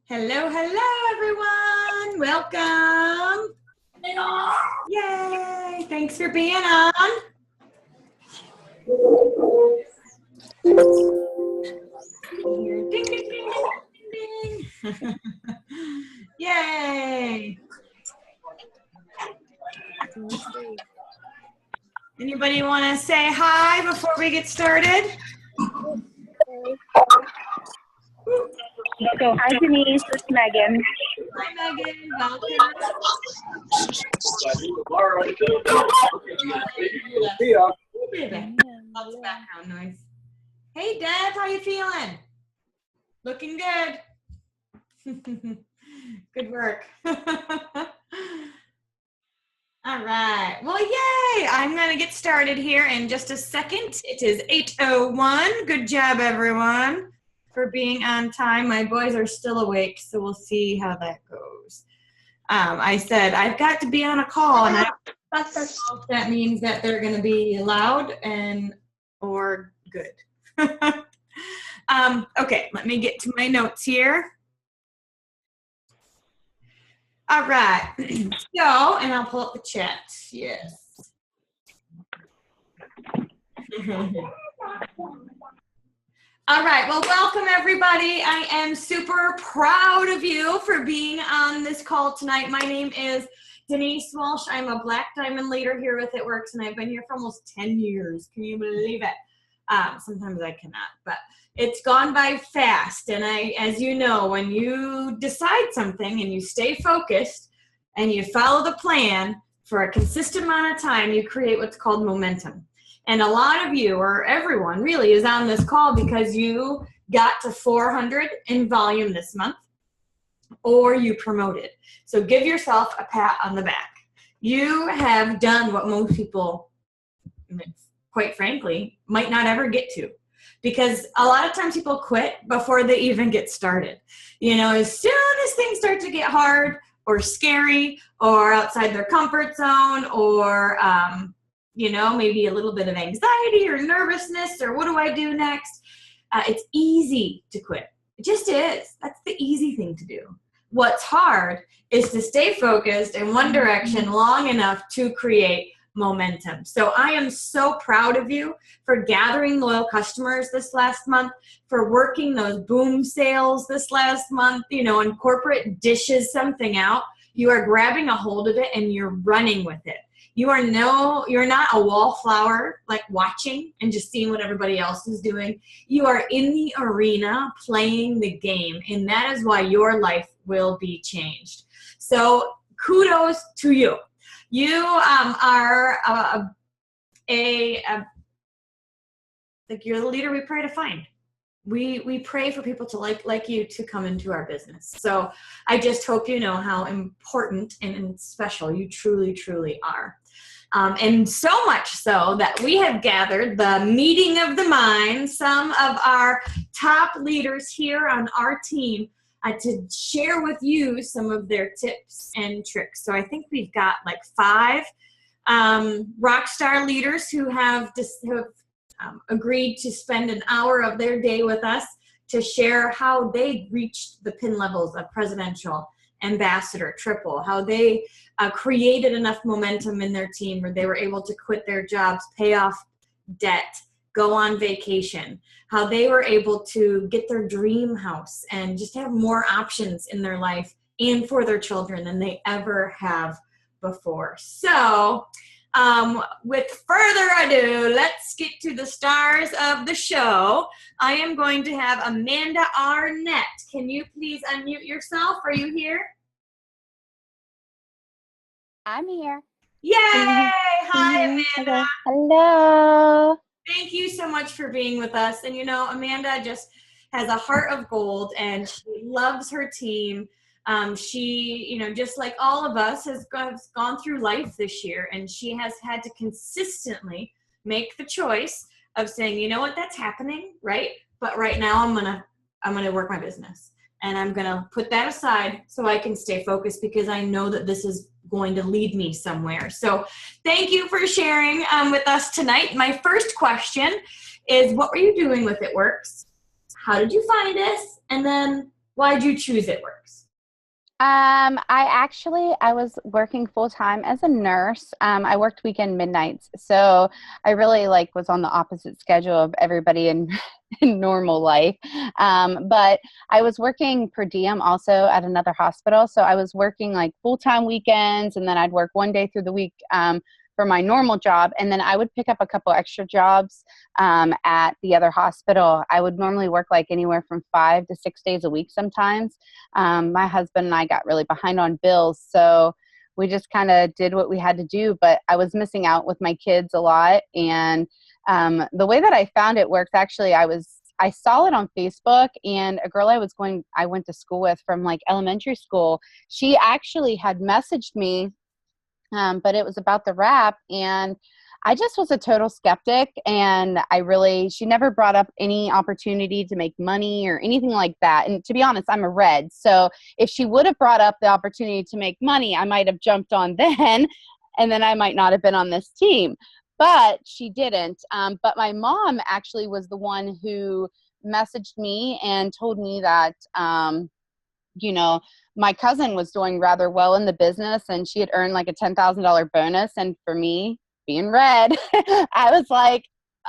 Hello, hello, everyone. Welcome. Yay. Thanks for being on. Ding, ding, ding, ding, ding. Yay. Anybody want to say hi before we get started? So, hi Denise, it's Megan. Hi, Megan. Welcome. Lots of background noise. Hey, Deb, how you feeling? Looking good. Good work. All right. Well, yay. I'm going to get started here in just a second. It is 8:01. Good job, everyone, for being on time. My boys are still awake, so we'll see how that goes. I said I've got to be on a call, and I don't know if that means that they're going to be loud or good. Okay, let me get to my notes here. All right. So, and I'll pull up the chat. Yes. All right. Well, welcome, everybody. I am super proud of you for being on this call tonight. My name is Denise Walsh. I'm a Black Diamond leader here with It Works, and I've been here for almost 10 years. Can you believe it? Sometimes I cannot, but it's gone by fast. And as you know, when you decide something and you stay focused and you follow the plan for a consistent amount of time, you create what's called momentum. And a lot of you, or everyone really, is on this call because you got to 400 in volume this month, or you promoted. So give yourself a pat on the back. You have done what most people, quite frankly, might not ever get to. Because a lot of times people quit before they even get started. You know, as soon as things start to get hard or scary or outside their comfort zone or, you know, maybe a little bit of anxiety or nervousness or what do I do next? It's easy to quit. It just is. That's the easy thing to do. What's hard is to stay focused in one direction long enough to create momentum. So I am so proud of you for gathering loyal customers this last month, for working those boom sales this last month, you know, and corporate dishes something out. You are grabbing a hold of it and you're running with it. You're not a wallflower, like watching and just seeing what everybody else is doing. You are in the arena playing the game, and that is why your life will be changed. So kudos to you. You are like you're the leader we pray to find. We pray for people to like you to come into our business. So I just hope you know how important and special you truly, truly are. And so much so that we have gathered the meeting of the mind, some of our top leaders here on our team, to share with you some of their tips and tricks. So I think we've got like 5 rock star leaders who have agreed to spend an hour of their day with us to share how they reached the pin levels of presidential, ambassador, triple, how they created enough momentum in their team where they were able to quit their jobs, pay off debt, go on vacation, how they were able to get their dream house and just have more options in their life and for their children than they ever have before. So with further ado, let's get to the stars of the show. I am going to have Amanda Arnette. Can you please unmute yourself? Are you here? I'm here. Yay! Hi, Amanda. Hello. Thank you so much for being with us. And you know, Amanda just has a heart of gold and she loves her team. She, you know, just like all of us, has gone through life this year, and she has had to consistently make the choice of saying, you know what, that's happening, right? But right now I'm gonna work my business, and I'm gonna put that aside so I can stay focused because I know that this is going to lead me somewhere. So thank you for sharing with us tonight. My first question is, what were you doing with It Works? How did you find us? And then Why'd you choose It Works? I was working full time as a nurse. I worked weekend midnights, so I really was on the opposite schedule of everybody in in normal life. But I was working per diem also at another hospital, so I was working full time weekends, and then I'd work one day through the week. For my normal job, and then I would pick up a couple extra jobs at the other hospital. I would normally work anywhere from 5 to 6 days a week sometimes. My husband and I got really behind on bills, so we just kind of did what we had to do, but I was missing out with my kids a lot. And the way that I found It Works, actually, I saw it on Facebook, and a girl I went to school with from elementary school, she actually had messaged me, but it was about the wrap, and I just was a total skeptic, and she never brought up any opportunity to make money or anything like that. And to be honest, I'm a red. So if she would have brought up the opportunity to make money, I might have jumped on then, and then I might not have been on this team. But she didn't. But my mom actually was the one who messaged me and told me that, my cousin was doing rather well in the business, and she had earned a $10,000 bonus. And for me, being red, I was like,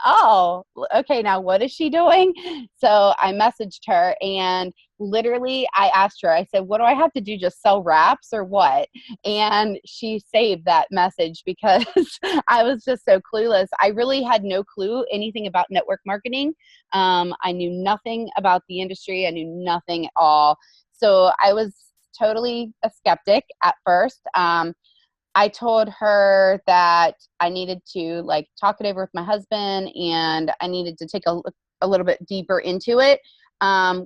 oh, okay, now what is she doing? So I messaged her, and literally I asked her, I said, what do I have to do? Just sell wraps or what? And she saved that message because I was just so clueless. I really had no clue anything about network marketing. I knew nothing about the industry. I knew nothing at all. So I was totally a skeptic at first. I told her that I needed to talk it over with my husband, and I needed to take a little bit deeper into it.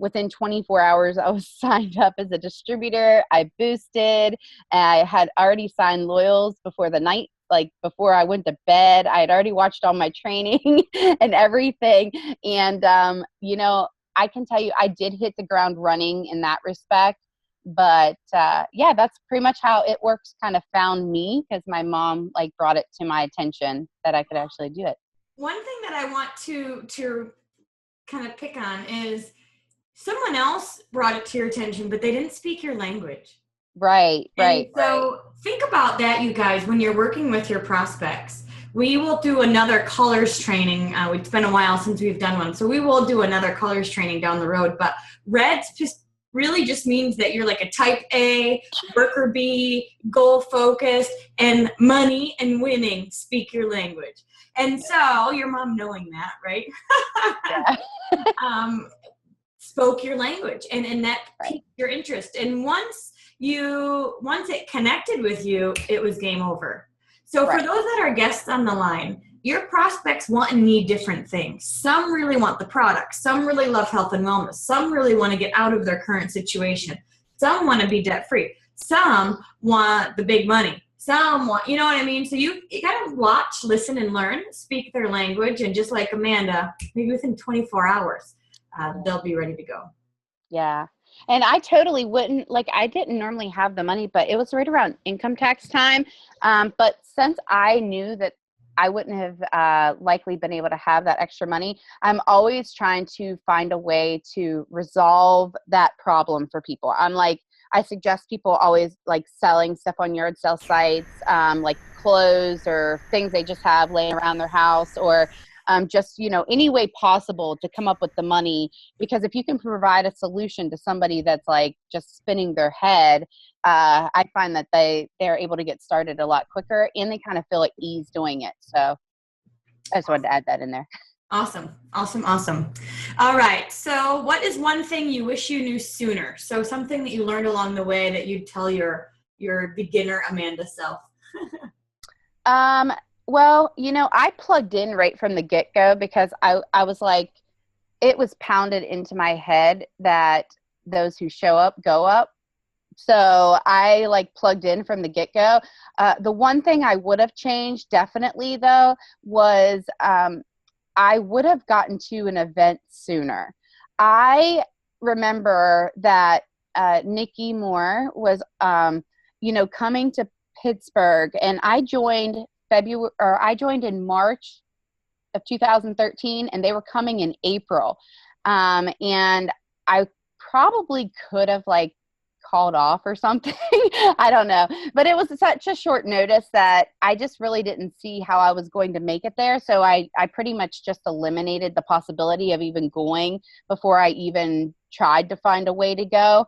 Within 24 hours, I was signed up as a distributor. I boosted. I had already signed loyals before the night, before I went to bed. I had already watched all my training and everything. And, I can tell you, I did hit the ground running in that respect. But yeah, that's pretty much how It Works kind of found me, because my mom brought it to my attention that I could actually do it. One thing that I want to kind of pick on is someone else brought it to your attention, but they didn't speak your language. Right. So think about that, you guys, when you're working with your prospects. We will do another colors training. It's been a while since we've done one, so we will do another colors training down the road. But reds really just means that you're a type A, worker B, goal focused, and money and winning speak your language. And so your mom, knowing that, right? Yeah. Spoke your language, and that piqued your interest. And once it connected with you, it was game over. So for those that are guests on the line, your prospects want and need different things. Some really want the product. Some really love health and wellness. Some really want to get out of their current situation. Some want to be debt free. Some want the big money. Some want, you know what I mean? So you got to watch, listen, and learn, speak their language. And just like Amanda, maybe within 24 hours, they'll be ready to go. Yeah. And I totally wouldn't, I didn't normally have the money, but it was right around income tax time. But since I knew that I wouldn't have likely been able to have that extra money, I'm always trying to find a way to resolve that problem for people. I suggest people always selling stuff on yard sale sites, clothes or things they just have laying around their house, or just, any way possible to come up with the money. Because if you can provide a solution to somebody that's just spinning their head, I find that they're able to get started a lot quicker, and they kind of feel at ease doing it. So I just wanted to add that in there. Awesome. All right. So what is one thing you wish you knew sooner? So something that you learned along the way that you'd tell your beginner Amanda self. Well, I plugged in right from the get-go, because I was it was pounded into my head that those who show up go up. So I plugged in from the get-go. The one thing I would have changed definitely though was I would have gotten to an event sooner. I remember that Nikki Moore was coming to Pittsburgh, and I joined in March of 2013, and they were coming in April. And I probably could have like called off or something. I don't know. But it was such a short notice that I just really didn't see how I was going to make it there. So I pretty much just eliminated the possibility of even going before I even tried to find a way to go.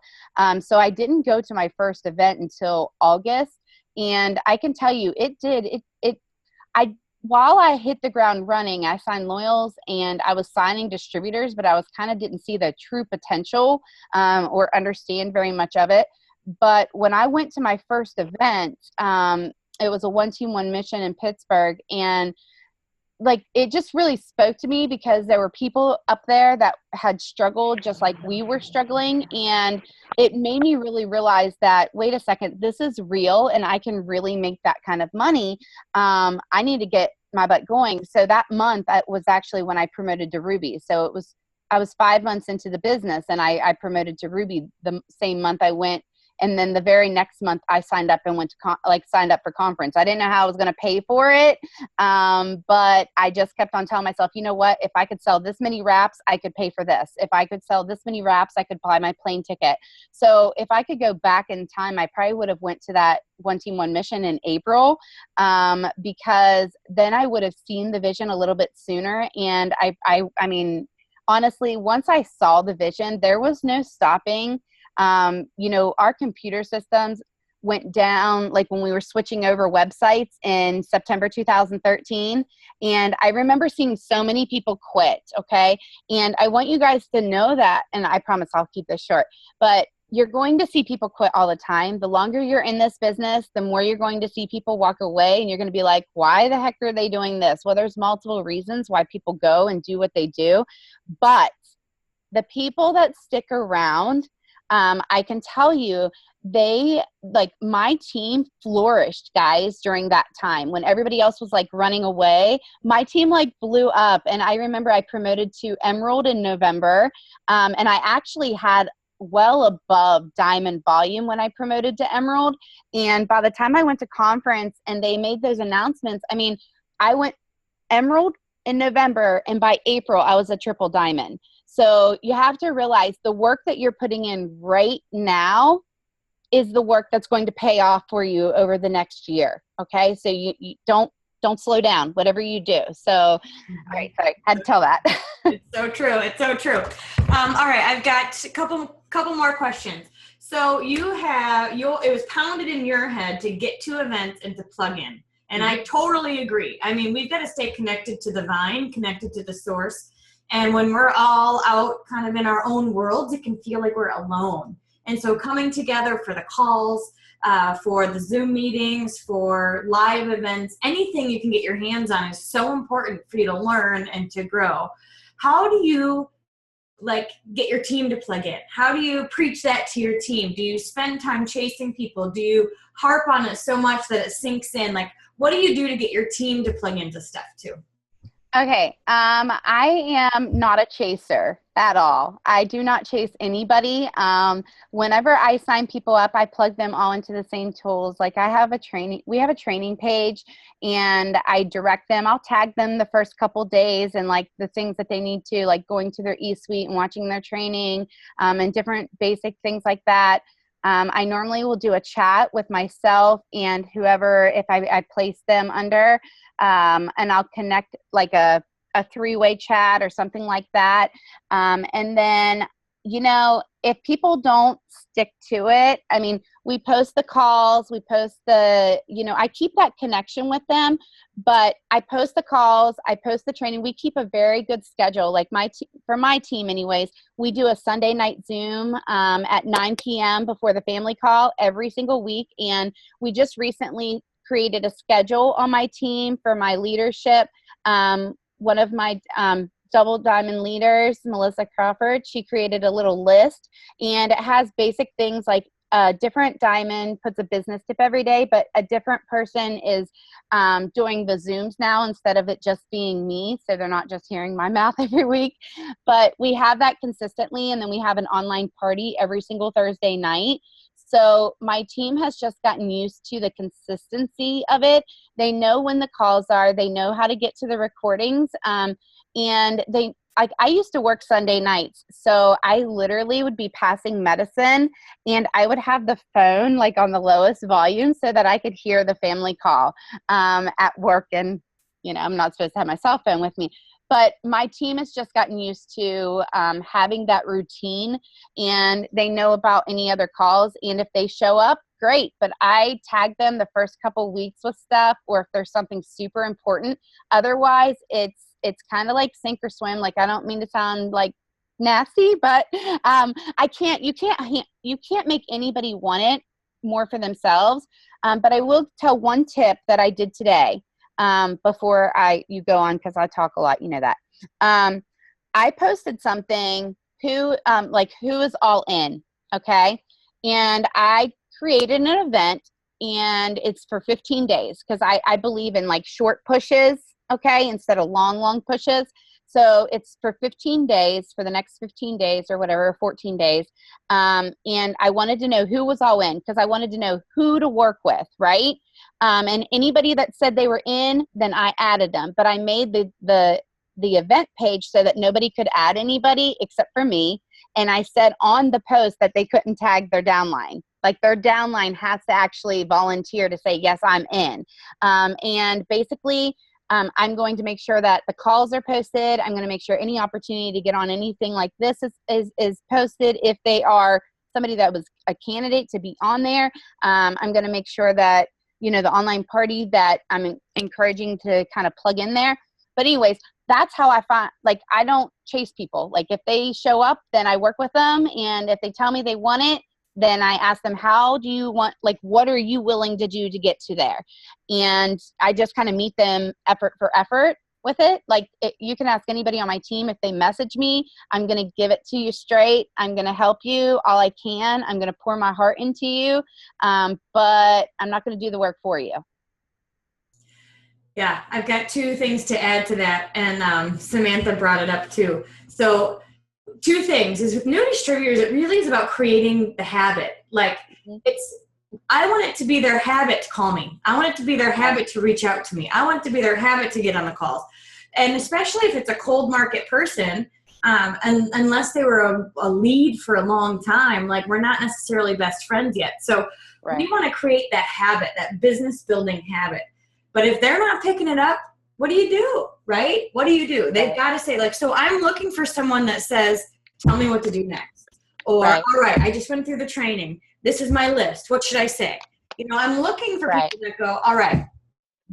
So I didn't go to my first event until August. And I can tell you, while I hit the ground running, I signed loyals and I was signing distributors, but I was kind of didn't see the true potential or understand very much of it. But when I went to my first event, it was a 1 Team 1 Mission in Pittsburgh, and like it just really spoke to me because there were people up there that had struggled just like we were struggling, and it made me really realize that, wait a second, this is real and I can really make that kind of money. I need to get my butt going. So that month was actually when I promoted to Ruby. So I was 5 months into the business and I promoted to Ruby the same month I went. And then the very next month I signed up and went to signed up for conference. I didn't know how I was going to pay for it. But I just kept on telling myself, you know what, if I could sell this many wraps, I could pay for this. If I could sell this many wraps, I could buy my plane ticket. So if I could go back in time, I probably would have went to that 1 Team 1 Mission in April, because then I would have seen the vision a little bit sooner. And I mean, honestly, once I saw the vision, there was no stopping. Our computer systems went down like when we were switching over websites in September 2013. And I remember seeing so many people quit. Okay. And I want you guys to know that, and I promise I'll keep this short, but you're going to see people quit all the time. The longer you're in this business, the more you're going to see people walk away, and you're going to be like, why the heck are they doing this? Well, there's multiple reasons why people go and do what they do. But the people that stick around, I can tell you, my team flourished, guys, during that time when everybody else was like running away. My team like blew up. And I remember I promoted to Emerald in November. And I actually had well above diamond volume when I promoted to Emerald. And by the time I went to conference and they made those announcements, I mean, I went Emerald in November, and by April I was a triple diamond. So you have to realize the work that you're putting in right now is the work that's going to pay off for you over the next year. Okay. So you don't slow down, whatever you do. So, all right. Sorry. I had to tell that. It's so true. It's so true. All right. I've got a couple more questions. So it was pounded in your head to get to events and to plug in. And I totally agree. I mean, we've got to stay connected to the vine, connected to the source. And when we're all out kind of in our own worlds, it can feel like we're alone. And so coming together for the calls, for the Zoom meetings, for live events, anything you can get your hands on is so important for you to learn and to grow. How do you get your team to plug in? How do you preach that to your team? Do you spend time chasing people? Do you harp on it so much that it sinks in? Like, what do you do to get your team to plug into stuff too? Okay. I am not a chaser at all. I do not chase anybody. Whenever I sign people up, I plug them all into the same tools. Like we have a training page, and I direct them. I'll tag them the first couple days and like the things that they need to, like going to their e-suite and watching their training, and different basic things like that. I normally will do a chat with myself and whoever, if I place them under, and I'll connect like a 3-way chat or something like that. And then, if people don't stick to it, I mean, we post the calls, we post I keep that connection with them, but I post the calls, I post the training. We keep a very good schedule. Like for my team anyways, we do a Sunday night Zoom at 9 p.m. before the family call every single week. And we just recently created a schedule on my team for my leadership. One of my double diamond leaders, Melissa Crawford, she created a little list, and it has basic things like a different diamond puts a business tip every day, but a different person is doing the Zooms now instead of it just being me. So they're not just hearing my mouth every week, but we have that consistently. And then we have an online party every single Thursday night. So my team has just gotten used to the consistency of it. They know when the calls are, they know how to get to the recordings. And like I used to work Sunday nights. So I literally would be passing medicine and I would have the phone like on the lowest volume so that I could hear the family call at work. And, you know, I'm not supposed to have my cell phone with me. But my team has just gotten used to having that routine, and they know about any other calls. And if they show up, great. But I tag them the first couple weeks with stuff, or if there's something super important. Otherwise, it's kind of like sink or swim. Like, I don't mean to sound like nasty, but you can't make anybody want it more for themselves. But I will tell one tip that I did today. Before you go on, because I talk a lot, you know that. I posted something who is all in, okay? And I created an event, and it's for 15 days because I believe in like short pushes, okay, instead of long pushes. So it's for 15 days, for the next 15 days or whatever, 14 days. And I wanted to know who was all in because I wanted to know who to work with, right? And anybody that said they were in, then I added them. But I made the event page so that nobody could add anybody except for me. And I said on the post that they couldn't tag their downline. Like their downline has to actually volunteer to say, yes, I'm in. And basically, I'm going to make sure that the calls are posted. I'm going to make sure any opportunity to get on anything like this is posted. If they are somebody that was a candidate to be on there, I'm going to make sure that, you know, the online party that I'm encouraging to kind of plug in there. But anyways, that's how I find, like, I don't chase people. Like if they show up, then I work with them. And if they tell me they want it, then I ask them, how do you want, like, what are you willing to do to get to there? And I just kind of meet them effort for effort with it. Like you can ask anybody on my team, if they message me, I'm going to give it to you straight. I'm going to help you all I can. I'm going to pour my heart into you. But I'm not going to do the work for you. Yeah, I've got two things to add to that. And Samantha brought it up too. So two things is with new distributors, it really is about creating the habit. Like I want it to be their habit to call me. I want it to be their habit to reach out to me. I want it to be their habit to get on the calls. And especially if it's a cold market person, and unless they were a lead for a long time, like we're not necessarily best friends yet. So we want to create that habit, that business building habit. But if they're not picking it up, what do you do, right? What do you do? They've got to say, like, so I'm looking for someone that says, tell me what to do next. Or, all right, I just went through the training. This is my list. What should I say? You know, I'm looking for people that go, all right,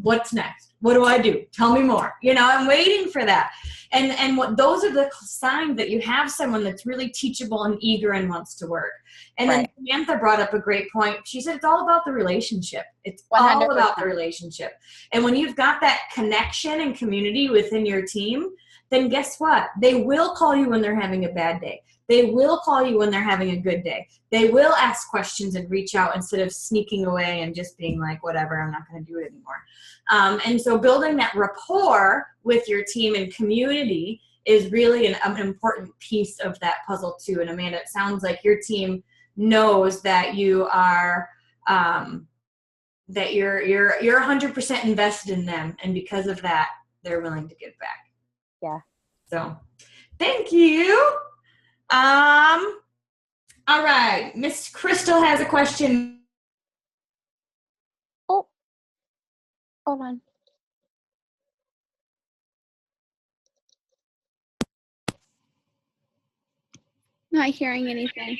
what's next? What do I do? Tell me more. You know, I'm waiting for that. And what those are the signs that you have someone that's really teachable and eager and wants to work. And then Samantha brought up a great point. She said it's all about the relationship. It's 100%. All about the relationship. And when you've got that connection and community within your team, then guess what? They will call you when they're having a bad day. They will call you when they're having a good day. They will ask questions and reach out instead of sneaking away and just being like, whatever, I'm not going to do it anymore. And so building that rapport with your team and community is really an important piece of that puzzle too. And Amanda, it sounds like your team knows that you are, that you're 100% invested in them. And because of that, they're willing to give back. Yeah. So thank you. All right. Miss Crystal has a question. Oh, hold on. Not hearing anything.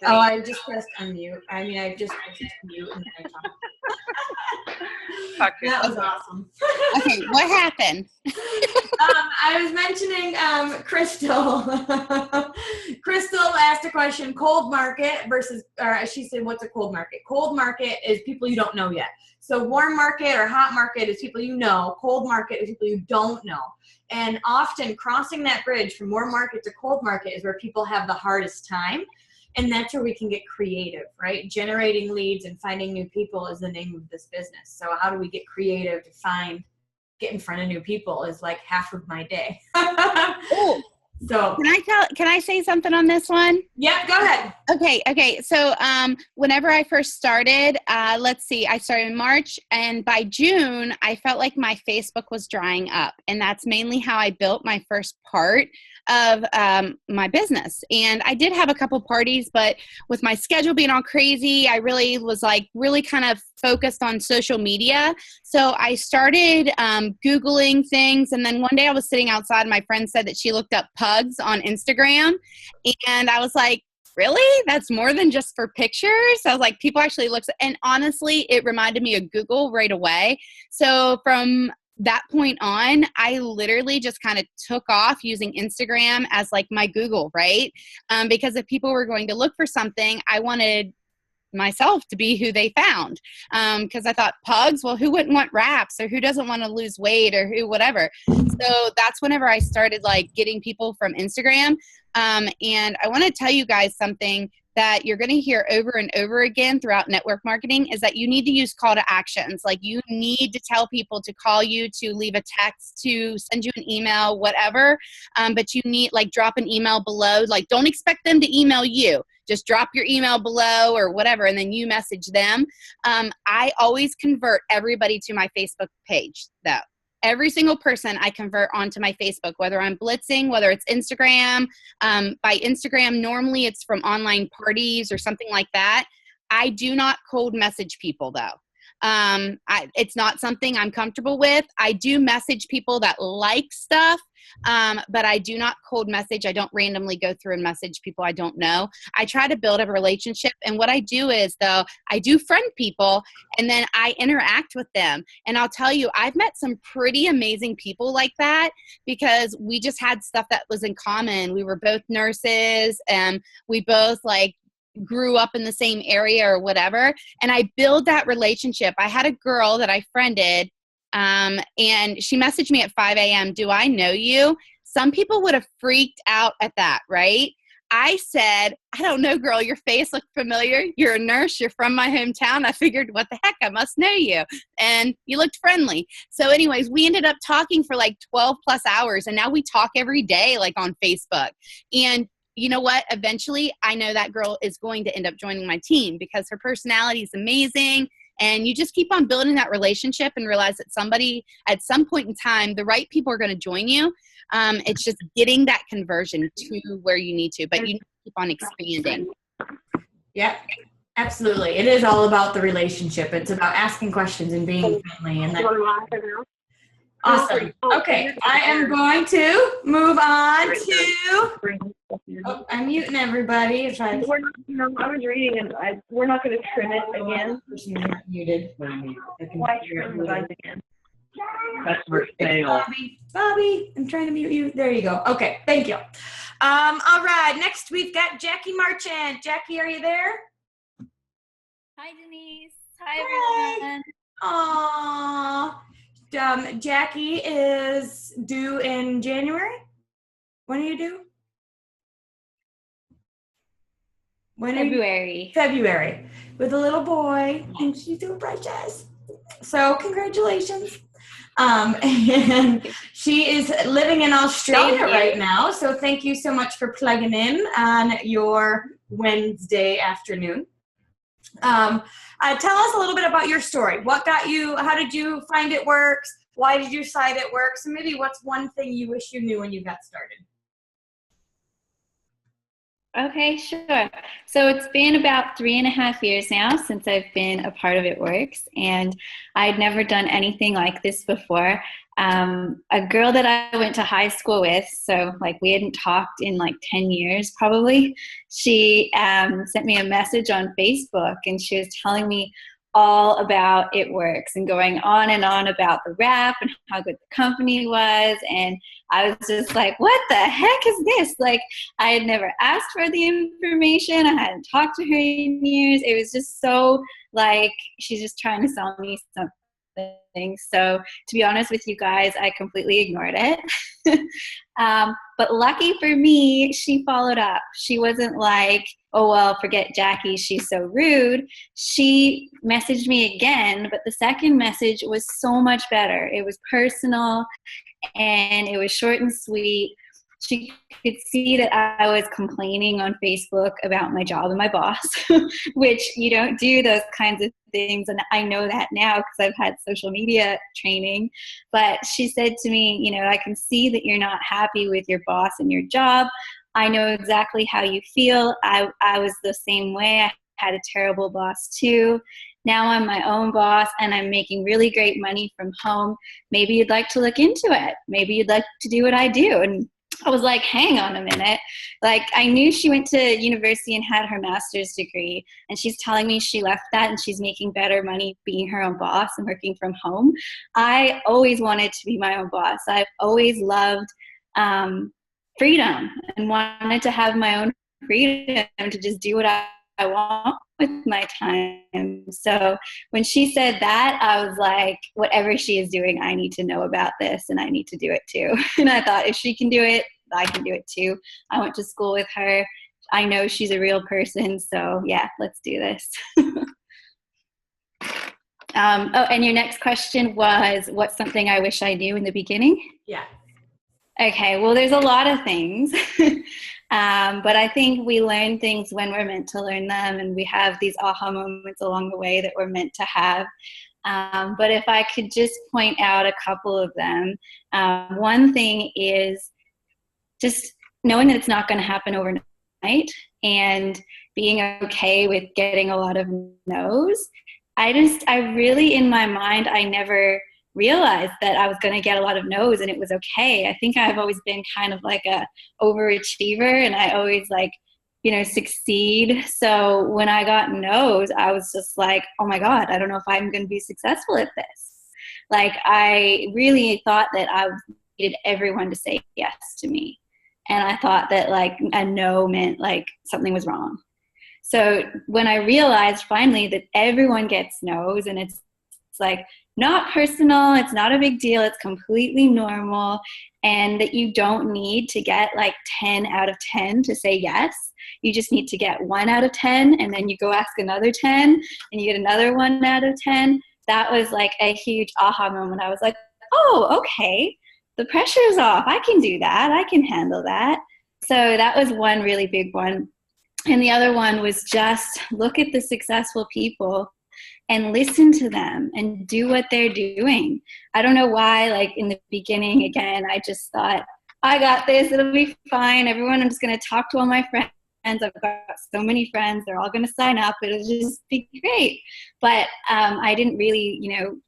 Oh, I just pressed unmute. I mean, I just pressed mute and I talked. That was awesome. Okay, what happened? I was mentioning Crystal. Crystal asked a question, cold market versus, or she said, what's a cold market? Cold market is people you don't know yet. So warm market or hot market is people you know. Cold market is people you don't know. And often crossing that bridge from warm market to cold market is where people have the hardest time. And that's where we can get creative, right? Generating leads and finding new people is the name of this business. So how do we get creative to get in front of new people is like half of my day. So Can I say something on this one? yeah, go ahead. Okay. So whenever I first started, let's see, I started in March, and by June, I felt like my Facebook was drying up. And that's mainly how I built my first part of my business. And I did have a couple parties, but with my schedule being all crazy, I really was like really kind of focused on social media. So I started Googling things. And then one day I was sitting outside, and my friend said that she looked up pugs on Instagram. And I was like, really? That's more than just for pictures? I was like, people actually look, and honestly, it reminded me of Google right away. So from that point on, I literally just kind of took off using Instagram as like my Google, right? Because if people were going to look for something, I wanted myself to be who they found. Because I thought pugs, well, who wouldn't want wraps, or who doesn't want to lose weight, or who, whatever. So that's whenever I started like getting people from Instagram. And I want to tell you guys something that you're going to hear over and over again throughout network marketing is that you need to use call to actions. Like you need to tell people to call you, to leave a text, to send you an email, whatever. But you need like drop an email below. Like don't expect them to email you. Just drop your email below or whatever, and then you message them. I always convert everybody to my Facebook page though. Every single person I convert onto my Facebook, whether I'm blitzing, whether it's Instagram. By Instagram, normally it's from online parties or something like that. I do not cold message people though. It's not something I'm comfortable with. I do message people that like stuff, but I do not cold message. I don't randomly go through and message people I don't know. I try to build a relationship. And what I do is, though, I do friend people, and then I interact with them. And I'll tell you, I've met some pretty amazing people like that because we just had stuff that was in common. We were both nurses, and we both like grew up in the same area or whatever. And I build that relationship. I had a girl that I friended, and she messaged me at 5 a.m. Do I know you? Some people would have freaked out at that, right? I said, I don't know, girl, your face looked familiar. You're a nurse. You're from my hometown. I figured, what the heck? I must know you. And you looked friendly. So anyways, we ended up talking for like 12 plus hours. And now we talk every day, like on Facebook. And you know what? Eventually, I know that girl is going to end up joining my team because her personality is amazing. And you just keep on building that relationship and realize that somebody at some point in time, the right people are going to join you. It's just getting that conversion to where you need to, but you need to keep on expanding. Yeah, absolutely. It is all about the relationship. It's about asking questions and being friendly. And awesome. Okay, I am going to move on to. Oh, I'm muting everybody. I was reading, and we're not going to trim it again. Muted. Why trim the guys again? Customer fail. Bobby, I'm trying to mute you. There you go. Okay, thank you. All right, next we've got Jackie Marchant. Jackie, are you there? Hi, Denise. Hi, everyone. Aww. Jackie is due in January. When are you due? February, with a little boy, and she's doing precious. So congratulations. And she is living in Australia right now. So thank you so much for plugging in on your Wednesday afternoon. Tell us a little bit about your story. What got you? How did you find it works? Why did you decide it works? And maybe what's one thing you wish you knew when you got started? Okay, sure. So it's been about 3.5 years now since I've been a part of It Works, and I'd never done anything like this before. A girl that I went to high school with, so like we hadn't talked in like 10 years probably, she sent me a message on Facebook, and she was telling me all about It Works and going on and on about the wrap and how good the company was. And I was just like, what the heck is this? Like, I had never asked for the information. I hadn't talked to her in years. It was just so like, she's just trying to sell me something. So to be honest with you guys, I completely ignored it. But lucky for me, she followed up. She wasn't like, oh, well, forget Jackie, she's so rude. She messaged me again, but the second message was so much better. It was personal, and it was short and sweet. she could see that I was complaining on Facebook about my job and my boss, which you don't do those kinds of things. And I know that now because I've had social media training. But she said to me, you know, I can see that you're not happy with your boss and your job. I know exactly how you feel. I was the same way. I had a terrible boss too. Now I'm my own boss and I'm making really great money from home. Maybe you'd like to look into it. Maybe you'd like to do what I do. And I was like, hang on a minute. Like, I knew she went to university and had her master's degree, and she's telling me she left that and she's making better money being her own boss and working from home. I always wanted to be my own boss. I've always loved freedom and wanted to have my own freedom to just do what I want with my time. So when she said that, I was like, whatever she is doing, I need to know about this and I need to do it too. And I thought, if she can do it, I can do it too. I went to school with her. I know she's a real person. So yeah, let's do this. And your next question was, what's something I wish I knew in the beginning? Yeah. Okay, well, there's a lot of things. But I think we learn things when we're meant to learn them, and we have these aha moments along the way that we're meant to have. But if I could just point out a couple of them, one thing is just knowing that it's not going to happen overnight and being okay with getting a lot of no's. I really, in my mind, I never realized that I was going to get a lot of no's and it was okay. I think I've always been kind of like a overachiever, and I always succeed. So when I got no's, I was just like, oh my God, I don't know if I'm going to be successful at this. Like, I really thought that I needed everyone to say yes to me. And I thought that like a no meant like something was wrong. So when I realized finally that everyone gets no's, and it's like not personal, it's not a big deal, it's completely normal, and that you don't need to get like 10 out of 10 to say yes. You just need to get 1 out of 10, and then you go ask another 10 and you get another 1 out of 10. That was like a huge aha moment. I was like, oh, okay, the pressure's off. I can do that. I can handle that. So that was one really big one. And the other one was just look at the successful people and listen to them and do what they're doing. I don't know why, like in the beginning, again, I just thought, I got this, it'll be fine. Everyone, I'm just going to talk to all my friends. I've got so many friends, they're all going to sign up. It'll just be great. But I didn't really,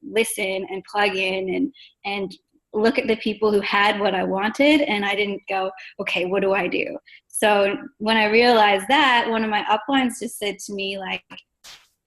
listen and plug in and look at the people who had what I wanted. And I didn't go, okay, what do I do? So when I realized that, one of my uplines just said to me, like,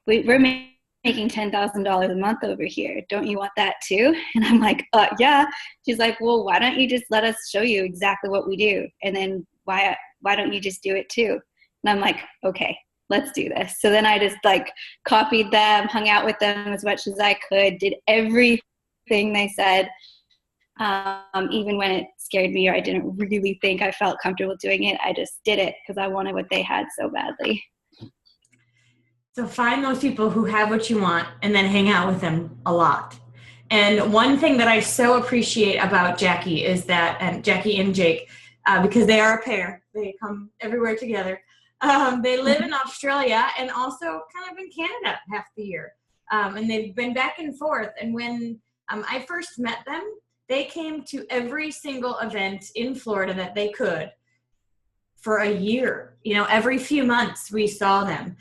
we're making $10,000 a month over here. Don't you want that too? And I'm like, yeah. She's like, well, why don't you just let us show you exactly what we do? And then why don't you just do it too? And I'm like, okay, let's do this. So then I just like copied them, hung out with them as much as I could, did everything they said. Even when it scared me or I didn't really think I felt comfortable doing it, I just did it because I wanted what they had so badly. So find those people who have what you want and then hang out with them a lot. And one thing that I so appreciate about Jackie is that, and Jackie and Jake, because they are a pair, they come everywhere together. They live in Australia and also kind of in Canada half the year. And they've been back and forth. And when I first met them, they came to every single event in Florida that they could for a year. Every few months we saw them.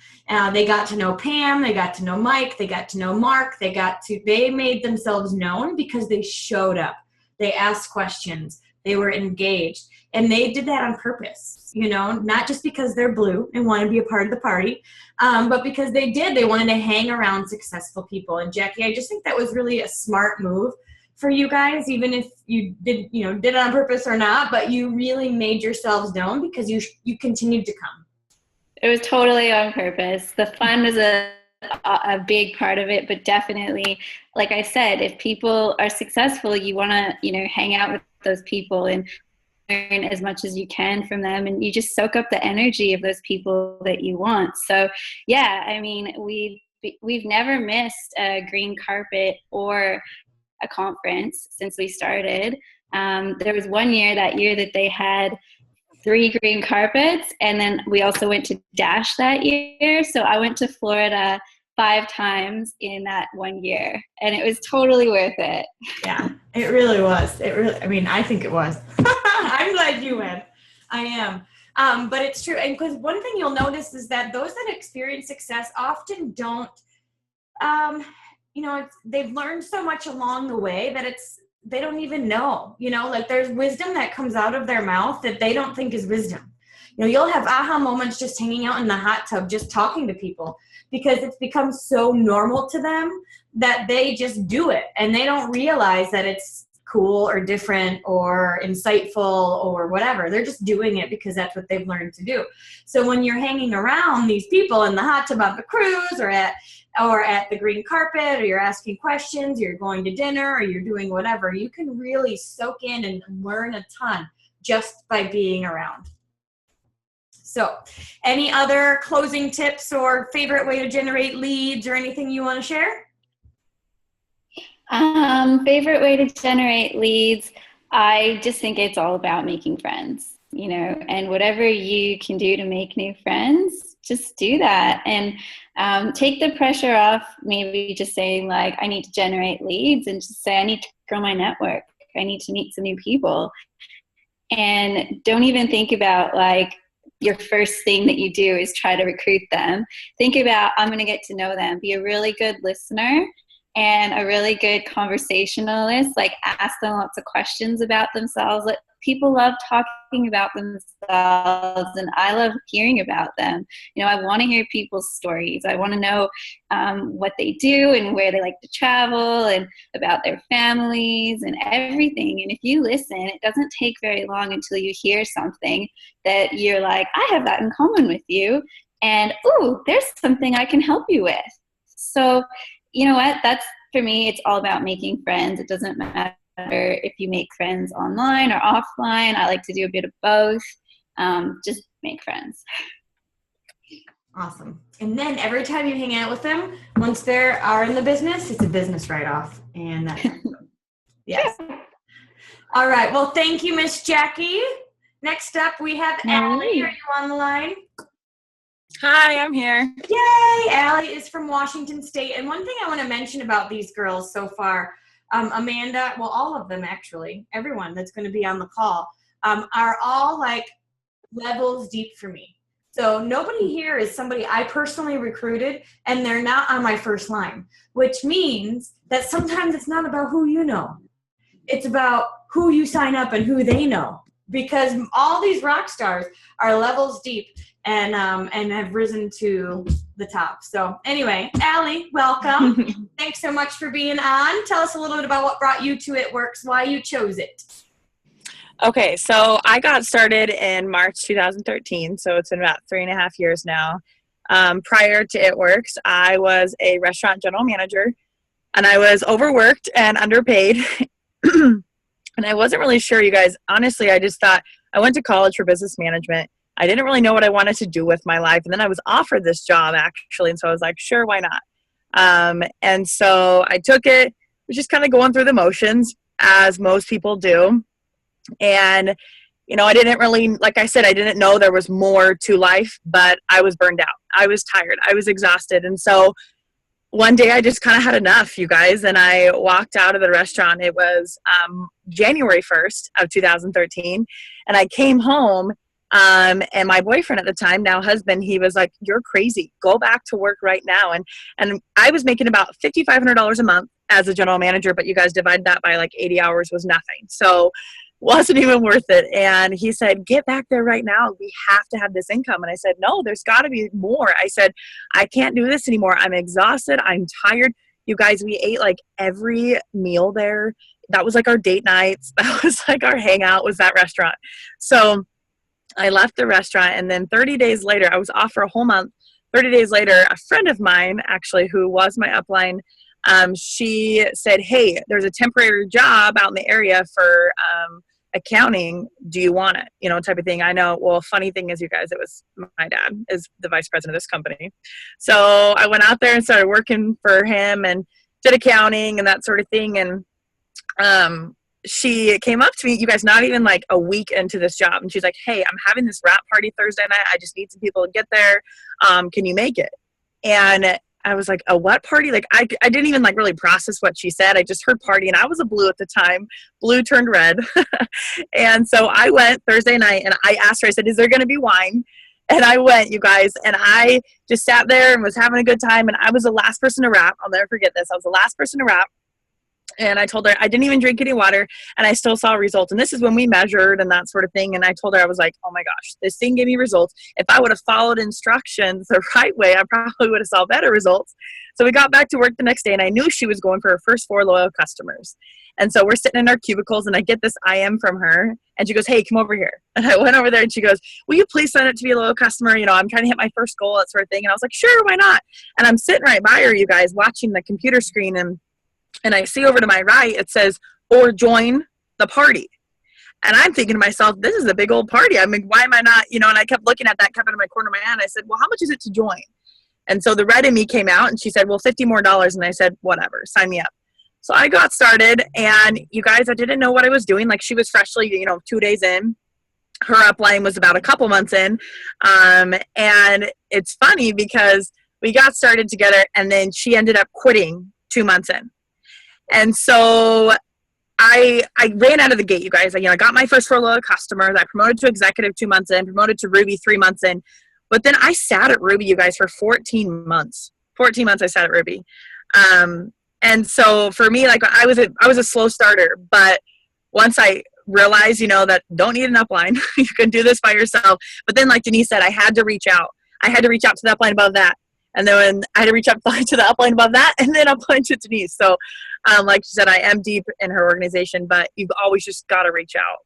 They got to know Pam, they got to know Mike, they got to know Mark, they made themselves known because they showed up. They asked questions, they were engaged, and they did that on purpose, not just because they're blue and want to be a part of the party, but because they wanted to hang around successful people. And Jackie, I just think that was really a smart move for you guys, even if you did it on purpose or not, but you really made yourselves known because you continued to come. It was totally on purpose. The fun was a big part of it, but definitely, like I said, if people are successful, you want to, hang out with those people and learn as much as you can from them, and you just soak up the energy of those people that you want. So yeah, I mean, we've never missed a green carpet or a conference since we started. There was one year that they had 3 green carpets, and then we also went to Dash that year. So I went to Florida 5 times in that 1 year, and it was totally worth it. Yeah, it really was. I think it was. I'm glad you went. I am. But it's true. And because one thing you'll notice is that those that experience success often don't, they've learned so much along the way that they don't even know, like there's wisdom that comes out of their mouth that they don't think is wisdom. You'll have aha moments just hanging out in the hot tub, just talking to people, because it's become so normal to them that they just do it. And they don't realize that it's cool or different or insightful or whatever. They're just doing it because that's what they've learned to do. So when you're hanging around these people in the hot tub on the cruise or at the green carpet, or you're asking questions, you're going to dinner, or you're doing whatever, you can really soak in and learn a ton just by being around. So any other closing tips or favorite way to generate leads or anything you want to share? Favorite way to generate leads, I just think it's all about making friends, and whatever you can do to make new friends, just do that. And take the pressure off maybe just saying like, I need to generate leads, and just say, I need to grow my network. I need to meet some new people. And don't even think about like your first thing that you do is try to recruit them. Think about, I'm going to get to know them. Be a really good listener and a really good conversationalist. Like, ask them lots of questions about themselves. People love talking about themselves, and I love hearing about them. I want to hear people's stories. I want to know what they do and where they like to travel and about their families and everything. And if you listen, it doesn't take very long until you hear something that you're like, I have that in common with you. And, ooh, there's something I can help you with. So, you know what? That's, for me, it's all about making friends. It doesn't matter if you make friends online or offline. I like to do a bit of both. Just make friends. Awesome. And then every time you hang out with them, once they are in the business, it's a business write-off. And that's yes. All right. Well, thank you, Miss Jackie. Next up, we have Allie. Are you on the line? Hi, I'm here. Yay! Allie is from Washington State. And one thing I want to mention about these girls so far, Amanda, well, all of them actually, everyone that's going to be on the call, are all like levels deep for me. So nobody here is somebody I personally recruited, and they're not on my first line, which means that sometimes it's not about who you know. It's about who you sign up and who they know, because all these rock stars are levels deep and have risen to the top. So anyway, Allie, welcome. Thanks so much for being on. Tell us a little bit about what brought you to It Works, why you chose it. Okay, so I got started in March 2013, so it's been about 3.5 years now. Prior to It Works, I was a restaurant general manager, and I was overworked and underpaid. And I wasn't really sure, you guys. Honestly, I just thought, I went to college for business management. I didn't really know what I wanted to do with my life. And then I was offered this job, actually. And so I was like, sure, why not? And so I took it, was just kind of going through the motions, as most people do. And, I didn't really, like I said, I didn't know there was more to life, but I was burned out. I was tired. I was exhausted. And so one day I just kind of had enough, you guys, and I walked out of the restaurant. It was January 1st of 2013. And I came home. And my boyfriend at the time, now husband, he was like, you're crazy. Go back to work right now. And I was making about $5,500 a month as a general manager, but you guys divide that by like 80 hours was nothing. So wasn't even worth it. And he said, get back there right now. We have to have this income. And I said, no, there's got to be more. I said, I can't do this anymore. I'm exhausted. I'm tired. You guys, we ate like every meal there. That was like our date nights. That was like our hangout, was that restaurant. So I left the restaurant, and then 30 days later, I was off for a whole month. 30 days later, a friend of mine, actually, who was my upline, she said, hey, there's a temporary job out in the area for accounting. Do you want it? Type of thing. I know. Well, funny thing is, you guys, it was my dad is the vice president of this company. So I went out there and started working for him and did accounting and that sort of thing. And she came up to me, you guys, not even like a week into this job. And she's like, hey, I'm having this wrap party Thursday night. I just need some people to get there. Can you make it? And I was like, a what party? Like, I didn't even like really process what she said. I just heard party, and I was a blue at the time. Blue turned red. And so I went Thursday night, and I asked her, I said, is there going to be wine? And I went, you guys, and I just sat there and was having a good time. And I was the last person to wrap. I'll never forget this. I was the last person to wrap. And I told her I didn't even drink any water, and I still saw results. And this is when we measured and that sort of thing. And I told her, I was like, oh my gosh, this thing gave me results. If I would have followed instructions the right way, I probably would have saw better results. So we got back to work the next day, and I knew she was going for her first 4 loyal customers. And so we're sitting in our cubicles, and I get this IM from her, and she goes, hey, come over here. And I went over there, and she goes, will you please sign up to be a loyal customer? You know, I'm trying to hit my first goal, that sort of thing. And I was like, sure, why not? And I'm sitting right by her, you guys, watching the computer screen, and I see over to my right, it says, or join the party. And I'm thinking to myself, this is a big old party. I mean, why am I not, you know, and I kept looking at that, kept it in my corner of my eye, and I said, well, how much is it to join? And so the red in me came out, and she said, well, $50 more. And I said, whatever, sign me up. So I got started, and you guys, I didn't know what I was doing. Like, she was freshly, you know, 2 days in. Her upline was about a couple months in. And it's funny because we got started together, and then she ended up quitting 2 months in. And so I ran out of the gate, you guys. I got my first 4 loyal customers. I promoted to executive 2 months in, promoted to Ruby 3 months in. But then I sat at Ruby, you guys, for 14 months. 14 months I sat at Ruby. And so for me, like, I was a slow starter. But once I realized, you know, that don't need an upline. You can do this by yourself. But then, like Denise said, I had to reach out. I had to reach out to the upline above that. And then I had to reach up to the upline above that, and then upline to Denise. So, like she said, I am deep in her organization, but you've always just got to reach out.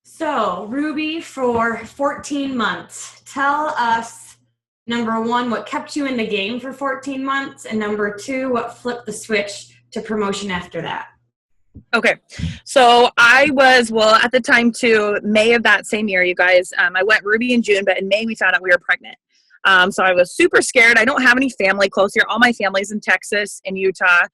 So, Ruby, for 14 months, tell us, number 1, what kept you in the game for 14 months, and number 2, what flipped the switch to promotion after that. Okay. So I was, well, at the time too, May of that same year, you guys, I went Ruby in June, but in May we found out we were pregnant. So I was super scared. I don't have any family close here. All my family's in Texas and Utah.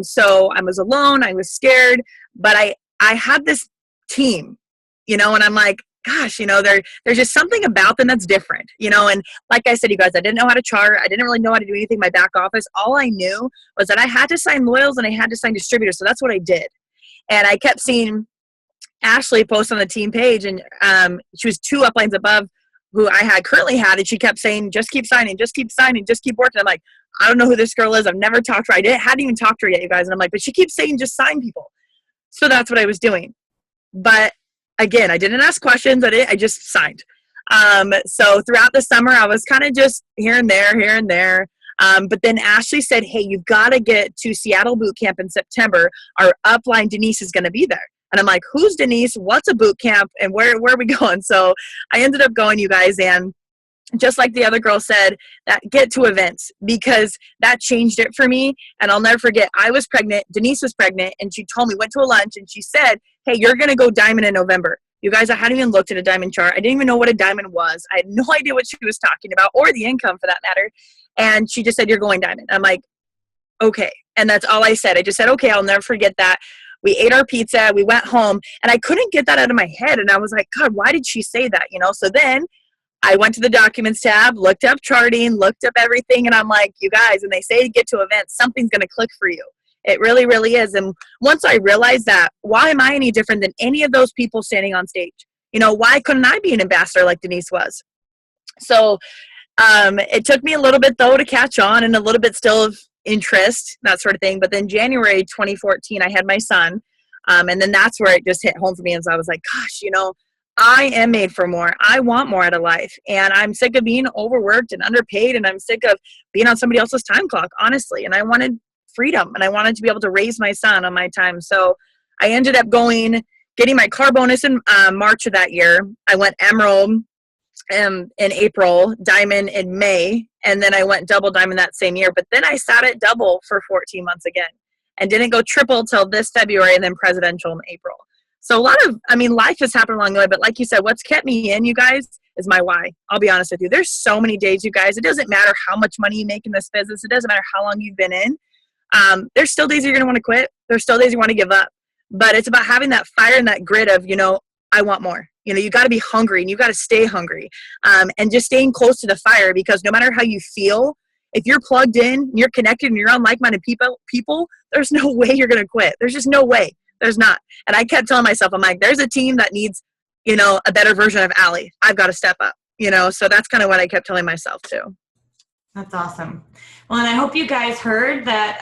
So I was alone. I was scared, but I had this team, you know, and I'm like, gosh, you know, there's just something about them that's different, you know. And like I said, you guys, I didn't know how to chart. I didn't really know how to do anything in my back office. All I knew was that I had to sign loyals and I had to sign distributors. So that's what I did. And I kept seeing Ashley post on the team page, and she was 2 uplines above who I currently had, and she kept saying, just keep signing, just keep signing, just keep working. I'm like, I don't know who this girl is. I've never talked to her. hadn't even talked to her yet, you guys. And I'm like, but she keeps saying, just sign people. So that's what I was doing. But again, I didn't ask questions. I just signed. So throughout the summer, I was kind of just here and there. But then Ashley said, hey, you've got to get to Seattle boot camp in September. Our upline Denise is going to be there. And I'm like, who's Denise? What's a boot camp? And where are we going? So I ended up going, you guys. And just like the other girl said, that get to events, because that changed it for me. And I'll never forget, I was pregnant. Denise was pregnant. And she told me, went to a lunch, and she said, hey, you're going to go diamond in November. You guys, I hadn't even looked at a diamond chart. I didn't even know what a diamond was. I had no idea what she was talking about, or the income for that matter. And she just said, you're going diamond. I'm like, okay. And that's all I said. I just said, okay, I'll never forget that. We ate our pizza. We went home, and I couldn't get that out of my head. And I was like, God, why did she say that? You know? So then I went to the documents tab, looked up charting, looked up everything. And I'm like, you guys, when they say to get to events, something's going to click for you. It really, really is. And once I realized that, why am I any different than any of those people standing on stage? You know, why couldn't I be an ambassador like Denise was? So it took me a little bit, though, to catch on, and a little bit still of interest, that sort of thing. But then January 2014, I had my son. And then that's where it just hit home for me. And so I was like, gosh, you know, I am made for more. I want more out of life. And I'm sick of being overworked and underpaid. And I'm sick of being on somebody else's time clock, honestly. And I wanted freedom, and I wanted to be able to raise my son on my time. So I ended up getting my car bonus in March of that year. I went emerald in April, diamond in May, and then I went double diamond that same year. But then I sat at double for 14 months again, and didn't go triple till this February, and then presidential in April. So life has happened along the way. But like you said, what's kept me in, you guys, is my why. I'll be honest with you. There's so many days, you guys. It doesn't matter how much money you make in this business. It doesn't matter how long you've been in. There's still days you're going to want to quit. There's still days you want to give up. But it's about having that fire and that grit of, I want more. You got to be hungry, and you got to stay hungry, and just staying close to the fire, because no matter how you feel, if you're plugged in, you're connected, and you're on like-minded people, there's no way you're going to quit. There's just no way. There's not. And I kept telling myself, I'm like, there's a team that needs, a better version of Allie. I've got to step up, so that's kind of what I kept telling myself too. That's awesome. Well, and I hope you guys heard that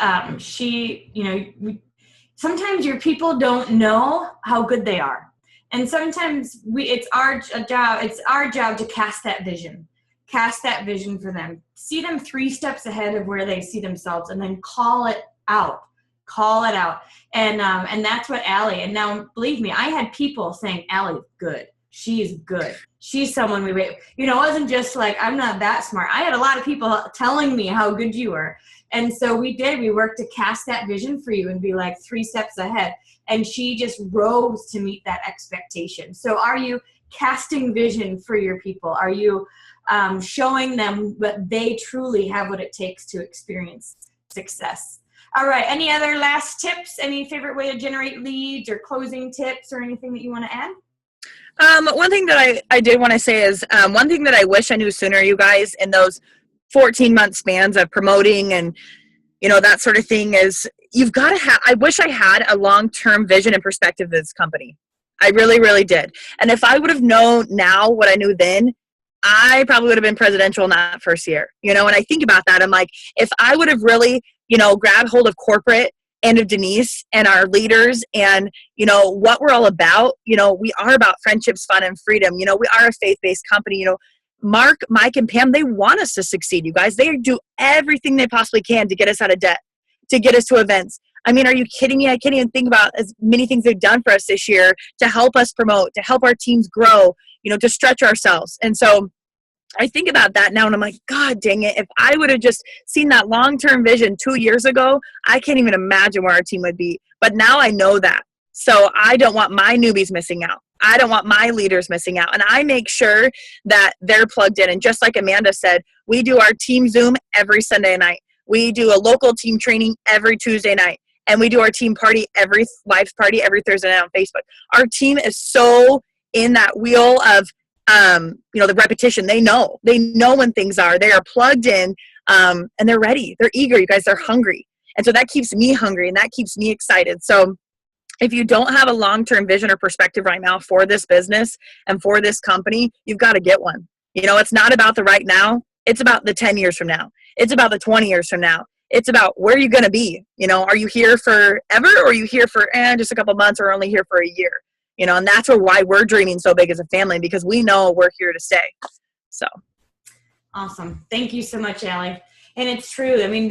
sometimes your people don't know how good they are. And sometimes it's our job to cast that vision for them, see them 3 steps ahead of where they see themselves, and then call it out. And that's what Allie, and now believe me, I had people saying, Allie's good. She's good. She's someone it wasn't just like, I'm not that smart. I had a lot of people telling me how good you were. And so we worked to cast that vision for you and be like 3 steps ahead. And she just rose to meet that expectation. So are you casting vision for your people? Are you showing them that they truly have what it takes to experience success? All right. Any other last tips? Any favorite way to generate leads or closing tips or anything that you want to add? One thing that I did want to say is one thing that I wish I knew sooner, you guys, in those 14-month spans of promoting and, that sort of thing, is you've got to have, I wish I had a long-term vision and perspective of this company. I really, really did. And if I would have known now what I knew then, I probably would have been presidential in that first year, and I think about that. I'm like, if I would have really, grabbed hold of corporate and of Denise and our leaders and, what we're all about, we are about friendships, fun, and freedom. We are a faith-based company. Mark, Mike, and Pam, they want us to succeed, you guys. They do everything they possibly can to get us out of debt, to get us to events. I mean, are you kidding me? I can't even think about as many things they've done for us this year to help us promote, to help our teams grow, to stretch ourselves. And so I think about that now, and I'm like, God dang it. If I would have just seen that long-term vision 2 years ago, I can't even imagine where our team would be. But now I know that. So I don't want my newbies missing out. I don't want my leaders missing out. And I make sure that they're plugged in. And just like Amanda said, we do our team Zoom every Sunday night. We do a local team training every Tuesday night. And we do our team party, every live party every Thursday night on Facebook. Our team is so in that wheel of, the repetition. They know when things are. They are plugged in, and they're ready. They're eager, you guys. They're hungry. And so that keeps me hungry, and that keeps me excited. So if you don't have a long-term vision or perspective right now for this business and for this company, you've got to get one. It's not about the right now. It's about the 10 years from now. It's about the 20 years from now. It's about where you're going to be. Are you here forever, or are you here for just a couple months, or only here for a year? And that's why we're dreaming so big as a family, because we know we're here to stay. So. Awesome. Thank you so much, Allie. And it's true. I mean,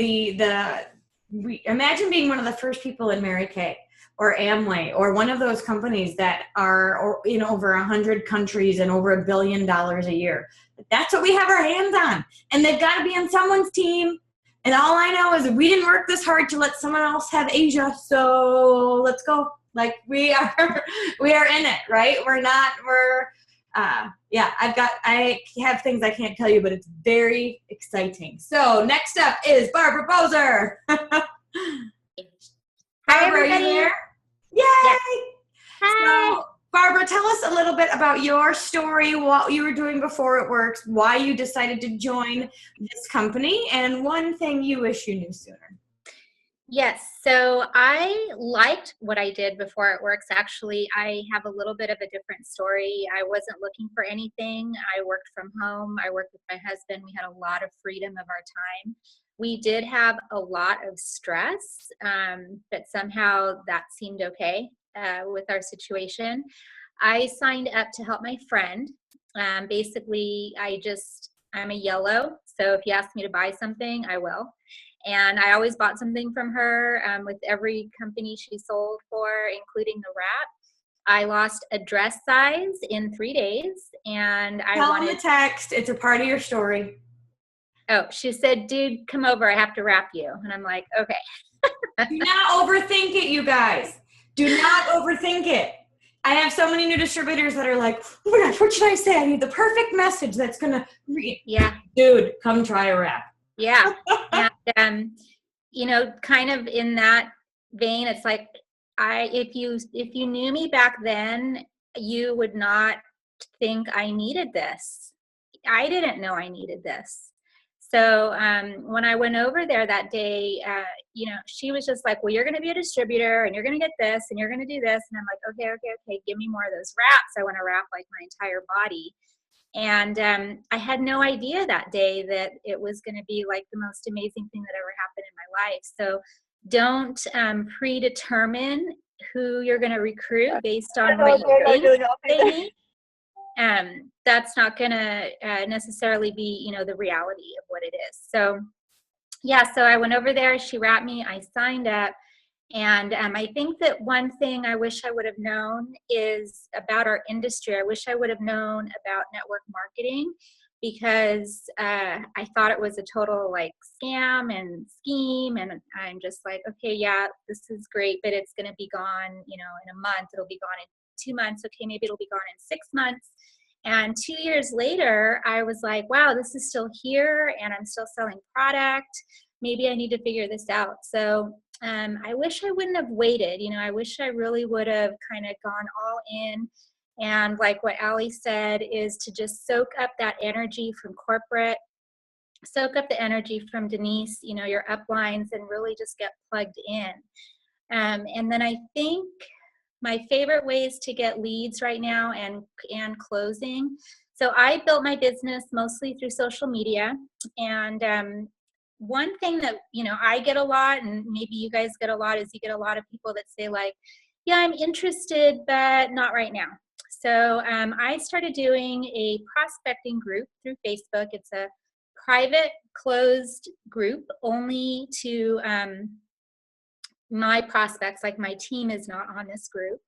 we imagine being one of the first people in Mary Kay or Amway or one of those companies that are in over 100 countries and over $1 billion a year. That's what we have our hands on. And they've got to be on someone's team. And all I know is we didn't work this hard to let someone else have Asia. So let's go. Like we are in it, right? I have things I can't tell you, but it's very exciting. So next up is Barbara Bozer. Hi, Barbara, everybody. are you there? Yay! Yeah. Hi. So, Barbara, tell us a little bit about your story, what you were doing before It Works, why you decided to join this company, and one thing you wish you knew sooner. Yes, so I liked what I did before It Works. Actually, I have a little bit of a different story. I wasn't looking for anything. I worked from home. I worked with my husband. We had a lot of freedom of our time. We did have a lot of stress, but somehow that seemed okay with our situation. I signed up to help my friend. Basically, I'm a yellow, so if you ask me to buy something, I will. And I always bought something from her with every company she sold for, including the wrap. I lost a dress size in 3 daes, and I Tell them the text. It's a part of your story. Oh, she said, dude, come over. I have to wrap you. And I'm like, okay. Do not overthink it, you guys. Do not overthink it. I have so many new distributors that are like, oh my gosh, what should I say? I need the perfect message that's going to read. Yeah. Dude, come try a wrap. Yeah. And, kind of in that vein, it's like, if you knew me back then, you would not think I needed this. I didn't know I needed this. So when I went over there that day, she was just like, well, you're going to be a distributor and you're going to get this and you're going to do this. And I'm like, okay. Give me more of those wraps. I want to wrap like my entire body. And I had no idea that day that it was going to be like the most amazing thing that ever happened in my life. So don't predetermine who you're going to recruit based on what you think they need. That's not going to necessarily be, the reality of what it is. So, so I went over there. She wrapped me. I signed up. And I think that one thing I wish I would have known is about our industry. I wish I would have known about network marketing, because I thought it was a total like scam and scheme. And I'm just like, okay, yeah, this is great, but it's going to be gone, in a month. It'll be gone in 2 months. Okay, maybe it'll be gone in 6 months. And 2 years later, I was like, wow, this is still here and I'm still selling product. Maybe I need to figure this out. So I wish I wouldn't have waited. I wish I really would have kind of gone all in. And like what Allie said, is to just soak up that energy from corporate, soak up the energy from Denise, your uplines, and really just get plugged in. And then I think my favorite ways to get leads right now and closing. So I built my business mostly through social media. And one thing that, I get a lot, and maybe you guys get a lot, is you get a lot of people that say like, yeah, I'm interested, but not right now. So I started doing a prospecting group through Facebook. It's a private closed group only to my prospects. Like my team is not on this group.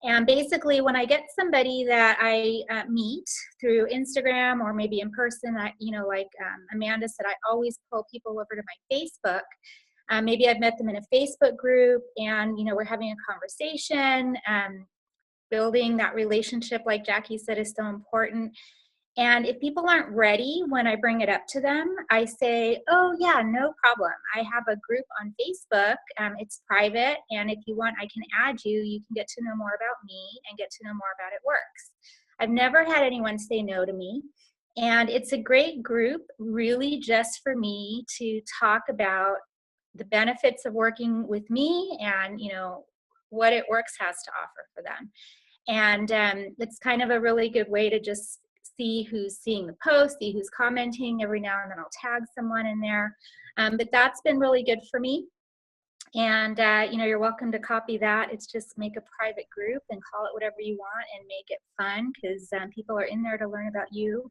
And basically when I get somebody that I meet through Instagram or maybe in person, like Amanda said, I always pull people over to my Facebook. Maybe I've met them in a Facebook group and, we're having a conversation. Building that relationship, like Jackie said, is so important. And if people aren't ready when I bring it up to them, I say, oh yeah, no problem. I have a group on Facebook. It's private. And if you want, I can add you. You can get to know more about me and get to know more about It Works. I've never had anyone say no to me. And it's a great group really just for me to talk about the benefits of working with me and, what It Works has to offer for them. And it's kind of a really good way to just see who's seeing the post, see who's commenting. Every now and then I'll tag someone in there. But that's been really good for me. And, you're welcome to copy that. It's just make a private group and call it whatever you want and make it fun, because people are in there to learn about you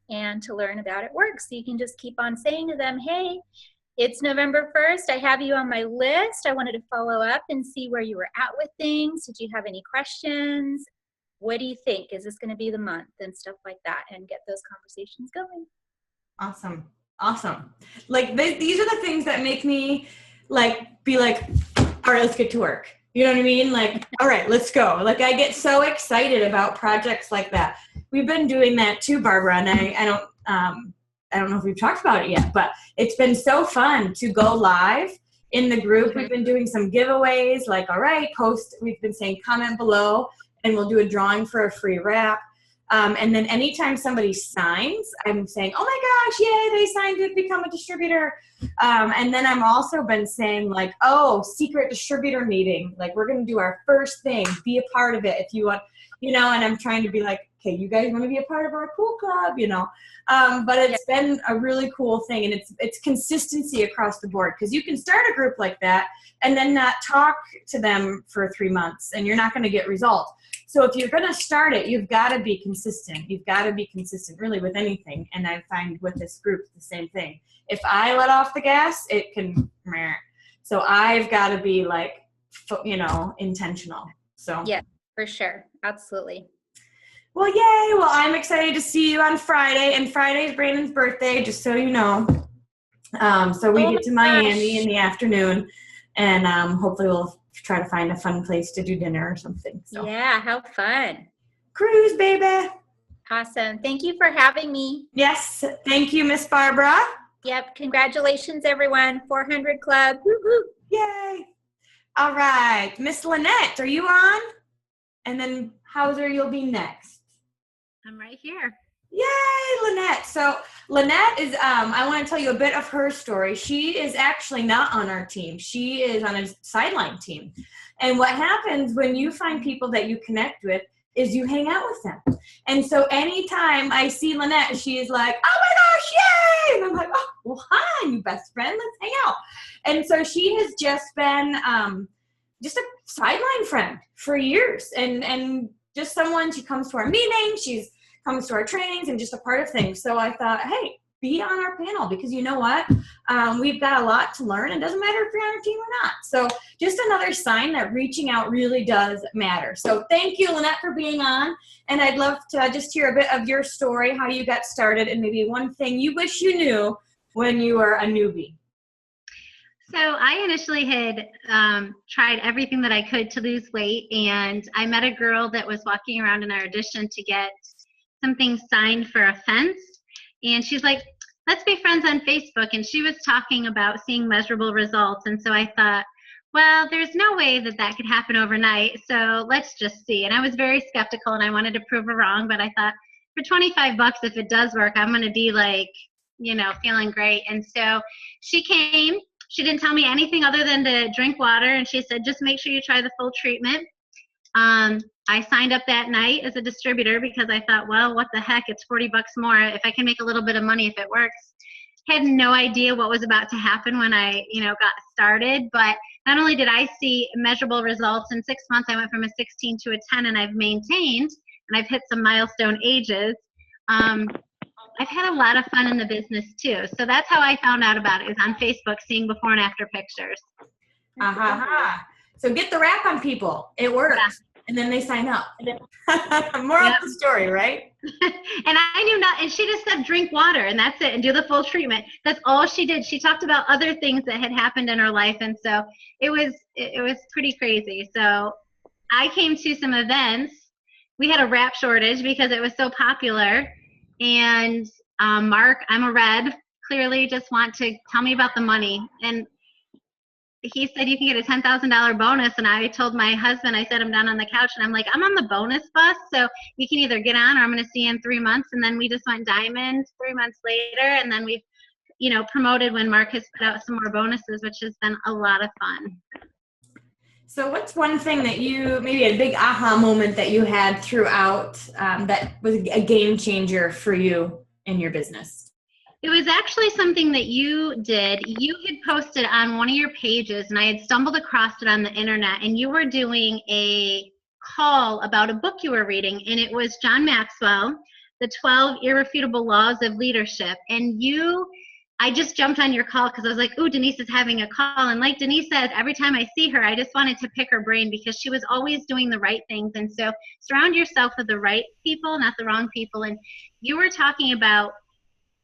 and to learn about It Works. So you can just keep on saying to them, hey, it's November 1st. I have you on my list. I wanted to follow up and see where you were at with things. Did you have any questions? What do you think? Is this going to be the month? And stuff like that, and get those conversations going. Awesome. Like these are the things that make me be like, all right, let's get to work. You know what I mean? Like, all right, let's go. Like I get so excited about projects like that. We've been doing that too, Barbara, and I don't know if we've talked about it yet, but it's been so fun to go live in the group. Mm-hmm. We've been doing some giveaways, like, all right, we've been saying comment below, and we'll do a drawing for a free wrap. And then anytime somebody signs, I'm saying, oh my gosh, yay, they signed to become a distributor. And then I'm also been saying like, oh, secret distributor meeting. Like we're going to do our first thing, be a part of it if you want, and I'm trying to be like, okay, you guys want to be a part of our cool club, but it's been a really cool thing. And it's consistency across the board, because you can start a group like that and then not talk to them for 3 months and you're not going to get results. So if you're going to start it, you've got to be consistent. You've got to be consistent really with anything. And I find with this group, the same thing. If I let off the gas, it can, so I've got to be like, intentional. So yeah, for sure. Absolutely. Well, yay. Well, I'm excited to see you on Friday, and Friday's Brandon's birthday, just so you know. So we get to Miami in the afternoon, and hopefully we'll try to find a fun place to do dinner or something. So. Yeah, how fun. Cruise, baby. Awesome. Thank you for having me. Yes. Thank you, Miss Barbara. Yep. Congratulations, everyone. 400 Club. Woo-hoo. Yay. All right. Miss Lynette, are you on? And then Hauser, you'll be next. I'm right here. Yay, Lynette. So Lynette is, I want to tell you a bit of her story. She is actually not on our team. She is on a sideline team. And what happens when you find people that you connect with is you hang out with them. And so anytime I see Lynette, she is like, oh my gosh, yay! And I'm like, oh, well, hi, you best friend, let's hang out. And so she has just been just a sideline friend for years. And just someone, she comes to our meetings, she's comes to our trainings and just a part of things. So I thought, hey, be on our panel because you know what? We've got a lot to learn. It doesn't matter if you're on our team or not. So just another sign that reaching out really does matter. So thank you, Lynette, for being on. And I'd love to just hear a bit of your story, how you got started, and maybe one thing you wish you knew when you were a newbie. So I initially had tried everything that I could to lose weight, and I met a girl that was walking around in our audition to get something signed for a fence, and she's like, let's be friends on Facebook. And she was talking about seeing measurable results, and so I thought, well, there's no way that that could happen overnight, so let's just see. And I was very skeptical and I wanted to prove her wrong, but I thought for $25 if it does work, I'm going to be like, you know, feeling great. And so she came. She didn't tell me anything other than to drink water, and she said, just make sure you try the full treatment. I signed up that night as a distributor because I thought, well, what the heck, it's $40 more. If I can make a little bit of money if it works. Had no idea what was about to happen when I, got started. But not only did I see measurable results, in 6 months I went from a 16 to a 10, and I've maintained, and I've hit some milestone ages. I've had a lot of fun in the business too. So that's how I found out about it, is on Facebook, seeing before and after pictures. So get the rap on people. It works. Yeah. And then they sign up. More of the story, right? And I knew not, and she just said drink water and that's it, and do the full treatment. That's all she did. She talked about other things that had happened in her life, and so it was pretty crazy. So I came to some events. We had a rap shortage because it was so popular. And Mark, I'm a red, clearly just want to tell me about the money. And he said you can get a $10,000 bonus, and I told my husband, I said I'm down on the couch, and I'm like, I'm on the bonus bus, so you can either get on or I'm going to see you in 3 months. And then we just went diamond 3 months later, and then we've promoted when Mark has put out some more bonuses, which has been a lot of fun. So what's one thing that you, maybe a big aha moment that you had throughout that was a game changer for you in your business? It was actually something that you did. You had posted on one of your pages, and I had stumbled across it on the internet, and you were doing a call about a book you were reading, and it was John Maxwell, The 12 Irrefutable Laws of Leadership. And I just jumped on your call because I was like, ooh, Denise is having a call. And like Denise says, every time I see her, I just wanted to pick her brain because she was always doing the right things. And so surround yourself with the right people, not the wrong people. And you were talking about,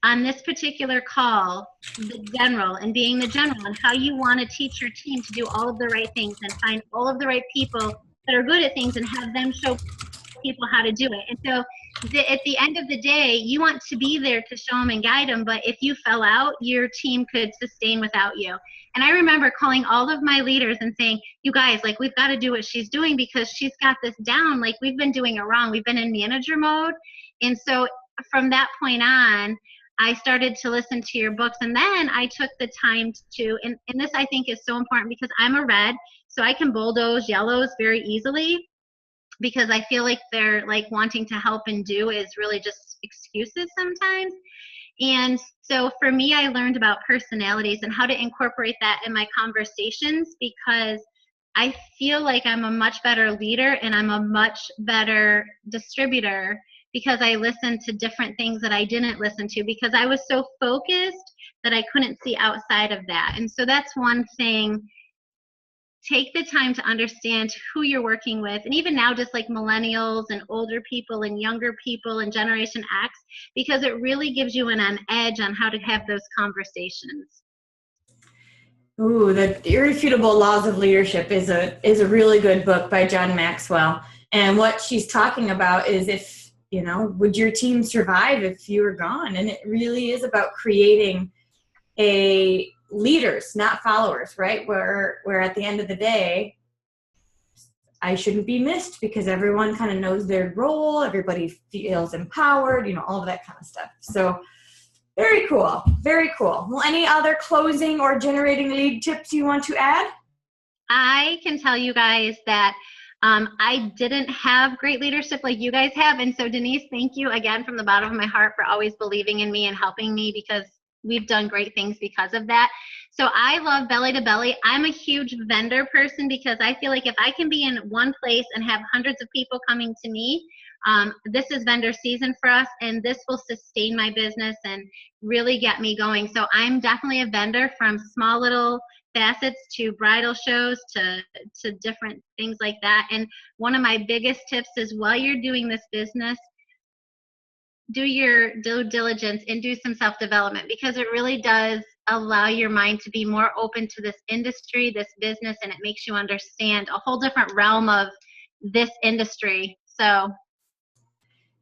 on this particular call, the general, and being the general, and how you want to teach your team to do all of the right things and find all of the right people that are good at things and have them show people how to do it. And so at the end of the day, you want to be there to show them and guide them, but if you fell out, your team could sustain without you. And I remember calling all of my leaders and saying, you guys, like, we've got to do what she's doing because she's got this down. Like, we've been doing it wrong. We've been in manager mode. And so from that point on, I started to listen to your books, and then I took the time to, and this I think is so important because I'm a red, so I can bulldoze yellows very easily because I feel like they're like wanting to help and do is really just excuses sometimes. And so for me, I learned about personalities and how to incorporate that in my conversations because I feel like I'm a much better leader and I'm a much better distributor because I listened to different things that I didn't listen to because I was so focused that I couldn't see outside of that. And so that's one thing. Take the time to understand who you're working with. And even now, just like millennials and older people and younger people and Generation X, because it really gives you an edge on how to have those conversations. Ooh, The Irrefutable Laws of Leadership is a really good book by John Maxwell. And what she's talking about is would your team survive if you were gone? And it really is about creating leaders, not followers, right? Where at the end of the day, I shouldn't be missed because everyone kind of knows their role. Everybody feels empowered, all of that kind of stuff. So very cool. Very cool. Well, any other closing or generating lead tips you want to add? I can tell you guys that I didn't have great leadership like you guys have. And so Denise, thank you again from the bottom of my heart for always believing in me and helping me, because we've done great things because of that. So I love Belly to Belly. I'm a huge vendor person because I feel like if I can be in one place and have hundreds of people coming to me, this is vendor season for us, and this will sustain my business and really get me going. So I'm definitely a vendor, from small little facets to bridal shows to different things like that. And one of my biggest tips is, while you're doing this business, do your due diligence and do some self-development, because it really does allow your mind to be more open to this industry, this business, and it makes you understand a whole different realm of this industry. So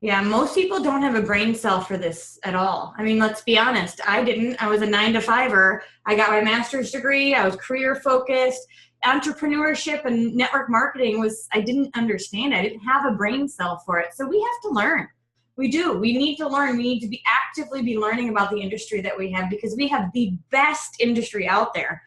yeah, most people don't have a brain cell for this at all. I mean, let's be honest. I didn't. I was a 9-to-5er. I got my master's degree. I was career focused. Entrepreneurship and network marketing I didn't understand. I didn't have a brain cell for it. So we have to learn. We do. We need to learn. We need to actively be learning about the industry that we have, because we have the best industry out there.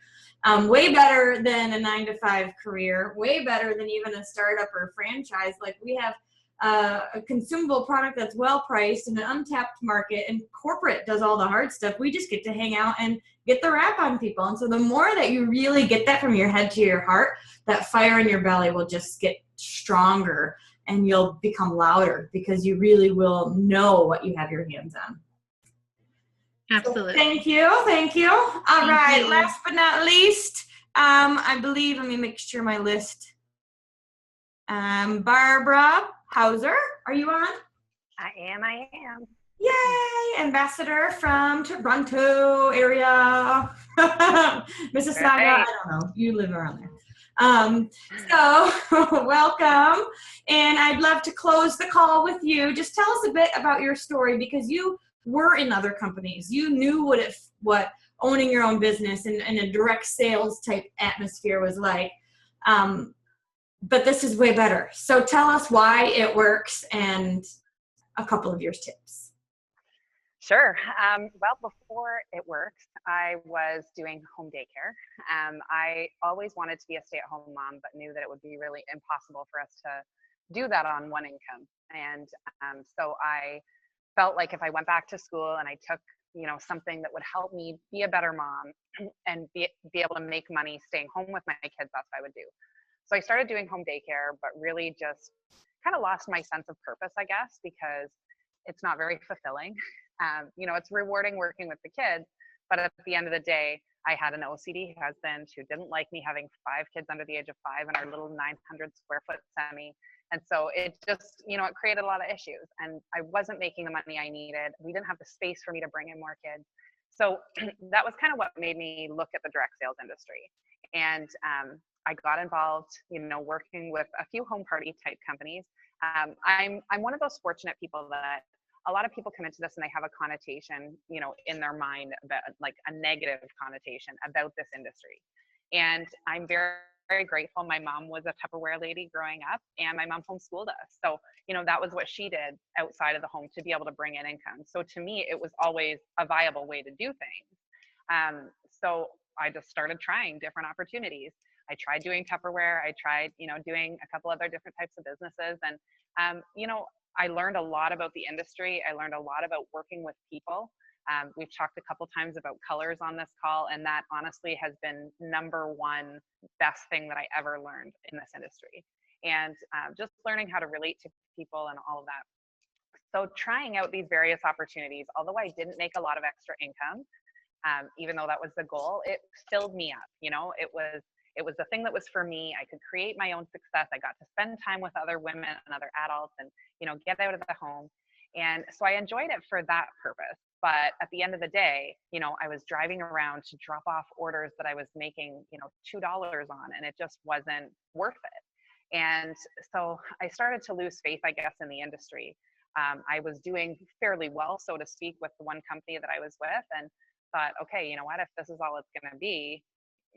Way better than a 9-to-5 career, way better than even a startup or a franchise. Like, we have a consumable product that's well priced in an untapped market, and corporate does all the hard stuff. We just get to hang out and get the rap on people. And so the more that you really get that from your head to your heart, that fire in your belly will just get stronger, and you'll become louder because you really will know what you have your hands on. absolutely. So thank you. Thank you. All right. Last but not least, I believe, let me make sure my list. Barbara Hauser, are you on? I am. Yay! Ambassador from Toronto area. Mississauga, Right. I don't know. You live around there. So welcome. And I'd love to close the call with you. Just tell us a bit about your story, because you were in other companies. You knew what owning your own business and a direct sales type atmosphere was like. But this is way better. So tell us why it works and a couple of your tips. Sure. Well, before it worked, I was doing home daycare. I always wanted to be a stay-at-home mom, but knew that it would be really impossible for us to do that on one income. And so I felt like if I went back to school and I took, something that would help me be a better mom and be able to make money staying home with my kids, that's what I would do. So I started doing home daycare, but really just kind of lost my sense of purpose, I guess, because it's not very fulfilling. It's rewarding working with the kids, but at the end of the day, I had an OCD husband who didn't like me having 5 kids under the age of 5 in our little 900 square foot semi. And so it just, it created a lot of issues, and I wasn't making the money I needed. We didn't have the space for me to bring in more kids. So that was kind of what made me look at the direct sales industry. And I got involved, working with a few home party type companies. I'm one of those fortunate people that a lot of people come into this and they have a connotation, in their mind about, like, a negative connotation about this industry. And I'm very, very grateful. My mom was a Tupperware lady growing up, and my mom homeschooled us. So, that was what she did outside of the home to be able to bring in income. So to me, it was always a viable way to do things. So I just started trying different opportunities. I tried doing Tupperware. I tried, doing a couple other different types of businesses. And, I learned a lot about the industry. I learned a lot about working with people. We've talked a couple times about colors on this call, and that honestly has been number one best thing that I ever learned in this industry. And just learning how to relate to people and all of that. So trying out these various opportunities, although I didn't make a lot of extra income, even though that was the goal, it filled me up. It was the thing that was for me. I could create my own success. I got to spend time with other women and other adults and, get out of the home. And so I enjoyed it for that purpose. But at the end of the day, I was driving around to drop off orders that I was making, $2 on, and it just wasn't worth it. And so I started to lose faith, I guess, in the industry. I was doing fairly well, so to speak, with the one company that I was with. And thought, okay, you know what, if this is all it's going to be,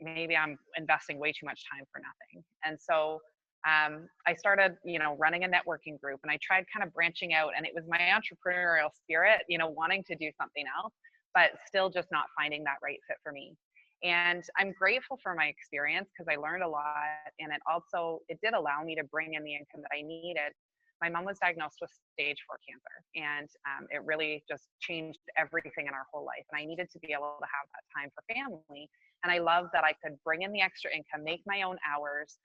maybe I'm investing way too much time for nothing. And so I started, running a networking group, and I tried kind of branching out, and it was my entrepreneurial spirit, wanting to do something else, but still just not finding that right fit for me. And I'm grateful for my experience because I learned a lot, and it did allow me to bring in the income that I needed. My mom was diagnosed with stage 4 cancer, and it really just changed everything in our whole life. And I needed to be able to have that time for family. And I loved that I could bring in the extra income, make my own hours,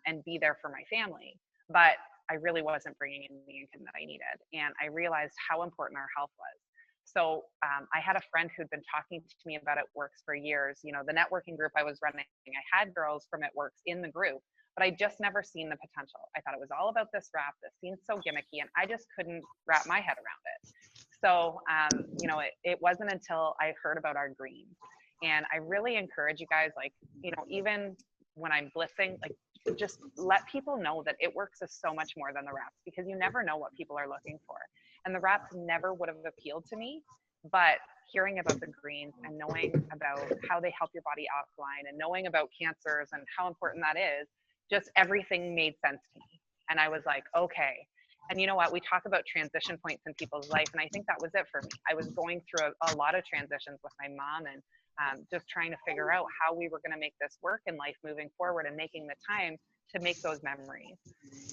and be there for my family. But I really wasn't bringing in the income that I needed. And I realized how important our health was. So I had a friend who'd been talking to me about It Works for years. The networking group I was running, I had girls from It Works in the group, but I just never seen the potential. I thought it was all about this wrap that seemed so gimmicky, and I just couldn't wrap my head around it. So, it wasn't until I heard about our greens. And I really encourage you guys, even when I'm blitzing, just let people know that It Works is so much more than the wraps, because you never know what people are looking for. And the wraps never would have appealed to me, but hearing about the greens and knowing about how they help your body offline and knowing about cancers and how important that is, just everything made sense to me. And I was like, okay. And you know what? We talk about transition points in people's life, and I think that was it for me. I was going through a lot of transitions with my mom, and just trying to figure out how we were going to make this work in life moving forward, and making the time to make those memories.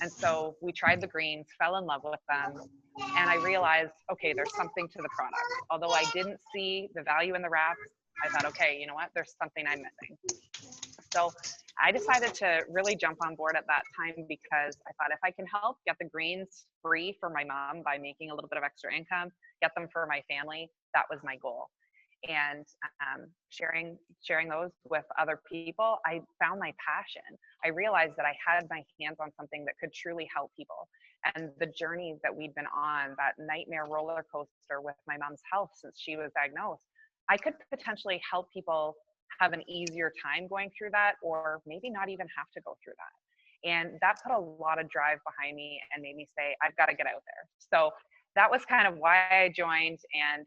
And so we tried the greens, fell in love with them, and I realized, okay, there's something to the product. Although I didn't see the value in the wraps, I thought, okay, you know what? There's something I'm missing. So I decided to really jump on board at that time, because I thought if I can help get the greens free for my mom by making a little bit of extra income, get them for my family, that was my goal. And sharing those with other people, I found my passion. I realized that I had my hands on something that could truly help people. And the journey that we'd been on, that nightmare roller coaster with my mom's health since she was diagnosed, I could potentially help people have an easier time going through that, or maybe not even have to go through that. And that put a lot of drive behind me and made me say, I've got to get out there. So that was kind of why I joined. And,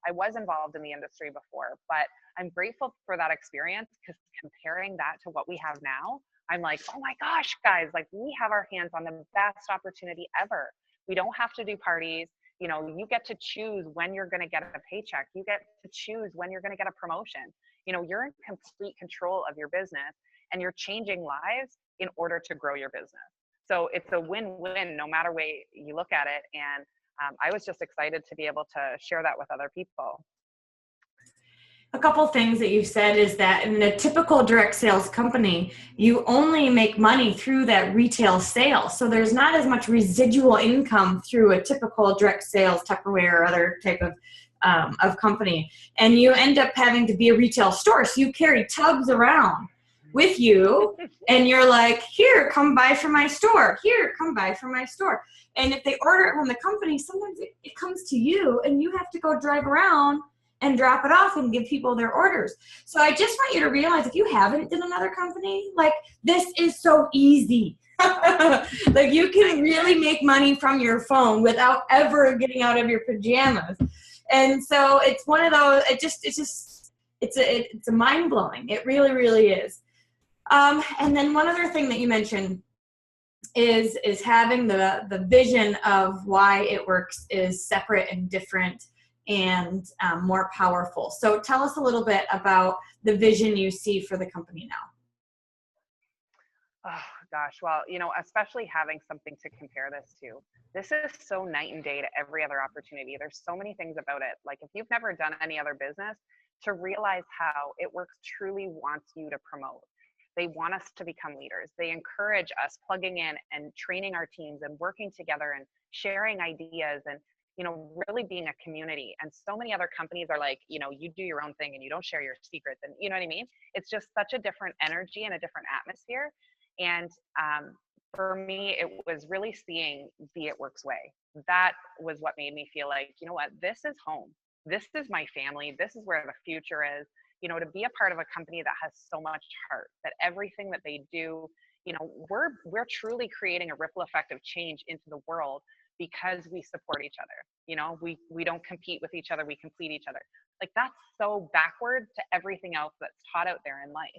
I was involved in the industry before, but I'm grateful for that experience, because comparing that to what we have now, I'm like, oh my gosh, guys, we have our hands on the best opportunity ever. We don't have to do parties. You get to choose when you're going to get a paycheck. You get to choose when you're going to get a promotion. You're in complete control of your business, and you're changing lives in order to grow your business. So it's a win-win no matter way you look at it. And I was just excited to be able to share that with other people. A couple things that you've said is that in a typical direct sales company, you only make money through that retail sale. So there's not as much residual income through a typical direct sales, Tupperware or other type of company. And you end up having to be a retail store. So you carry tubs around with you, and you're like, here, come buy from my store. Here, come buy from my store. And if they order it from the company, sometimes it comes to you, and you have to go drive around and drop it off and give people their orders. So I just want you to realize, if you haven't done another company, this is so easy. You can really make money from your phone without ever getting out of your pajamas. And so it's one of those, it's a mind blowing. It really, really is. And then one other thing that you mentioned is having the vision of why It Works is separate and different and more powerful. So tell us a little bit about the vision you see for the company now. Oh gosh, well, especially having something to compare this to. This is so night and day to every other opportunity. There's so many things about it. If you've never done any other business, to realize how It Works truly wants you to promote. They want us to become leaders. They encourage us plugging in and training our teams and working together and sharing ideas and, really being a community. And so many other companies are like, you do your own thing and you don't share your secrets. And you know what I mean? It's just such a different energy and a different atmosphere. And for me, it was really seeing the It Works way. That was what made me feel like, you know what, this is home. This is my family. This is where the future is. To be a part of a company that has so much heart, that everything that they do, we're truly creating a ripple effect of change into the world, because we support each other. We don't compete with each other. We complete each other. Like that's so backwards to everything else that's taught out there in life.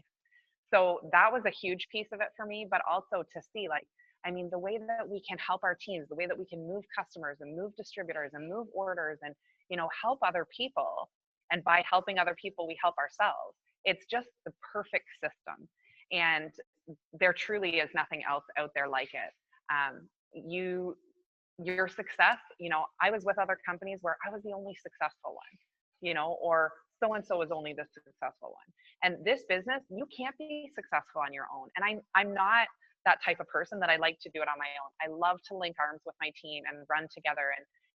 So that was a huge piece of it for me, but also to see like, I mean, the way that we can help our teams, the way that we can move customers and move distributors and move orders and, you know, help other people. And by helping other people, we help ourselves. It's just the perfect system. And there truly is nothing else out there like it. Your success, you know, I was with other companies where I was the only successful one, you know, or so-and-so is only the successful one. And this business, you can't be successful on your own. And I'm not that type of person that I like to do it on my own. I love to link arms with my team and run together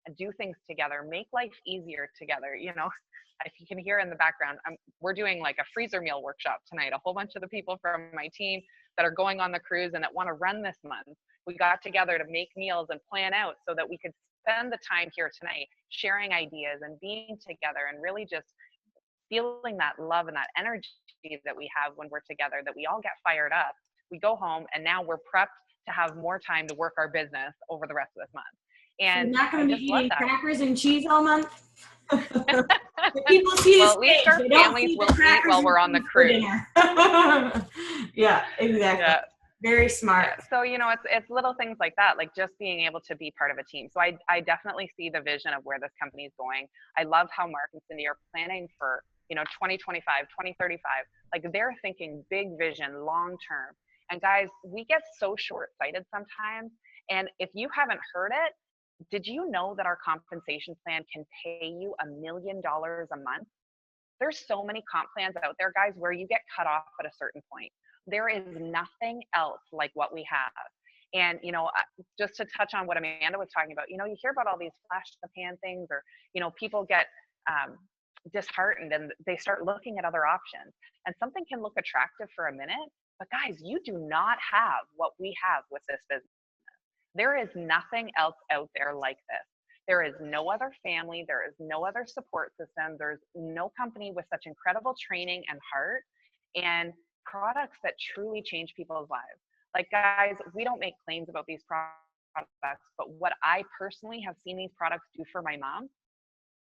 and do things together, make life easier together. You know, if you can hear in the background, we're doing like a freezer meal workshop tonight. A whole bunch of the people from my team that are going on the cruise and that want to run this month, we got together to make meals and plan out so that we could spend the time here tonight sharing ideas and being together and really just feeling that love and that energy that we have when we're together, that we all get fired up. We go home and now we're prepped to have more time to work our business over the rest of this month. And you're not going to be eating that. crackers and cheese all month? People see well, at least our families will eat while we're on the cruise. Yeah, exactly. Yeah. Very smart. Yeah. So, you know, it's little things like that, like just being able to be part of a team. So I definitely see the vision of where this company is going. I love how Mark and Cindy are planning for, you know, 2025, 2035. Like they're thinking big vision, long term. And guys, we get so short-sighted sometimes. And if you haven't heard it, did you know that our compensation plan can pay you $1 million a month? There's so many comp plans out there, guys, where you get cut off at a certain point. There is nothing else like what we have. And, you know, just to touch on what Amanda was talking about, you know, you hear about all these flash in the pan things, or, you know, people get disheartened and they start looking at other options. And something can look attractive for a minute, but guys, you do not have what we have with this business. There is nothing else out there like this. There is no other family. There is no other support system. There's no company with such incredible training and heart and products that truly change people's lives. Like, guys, we don't make claims about these products, but what I personally have seen these products do for my mom,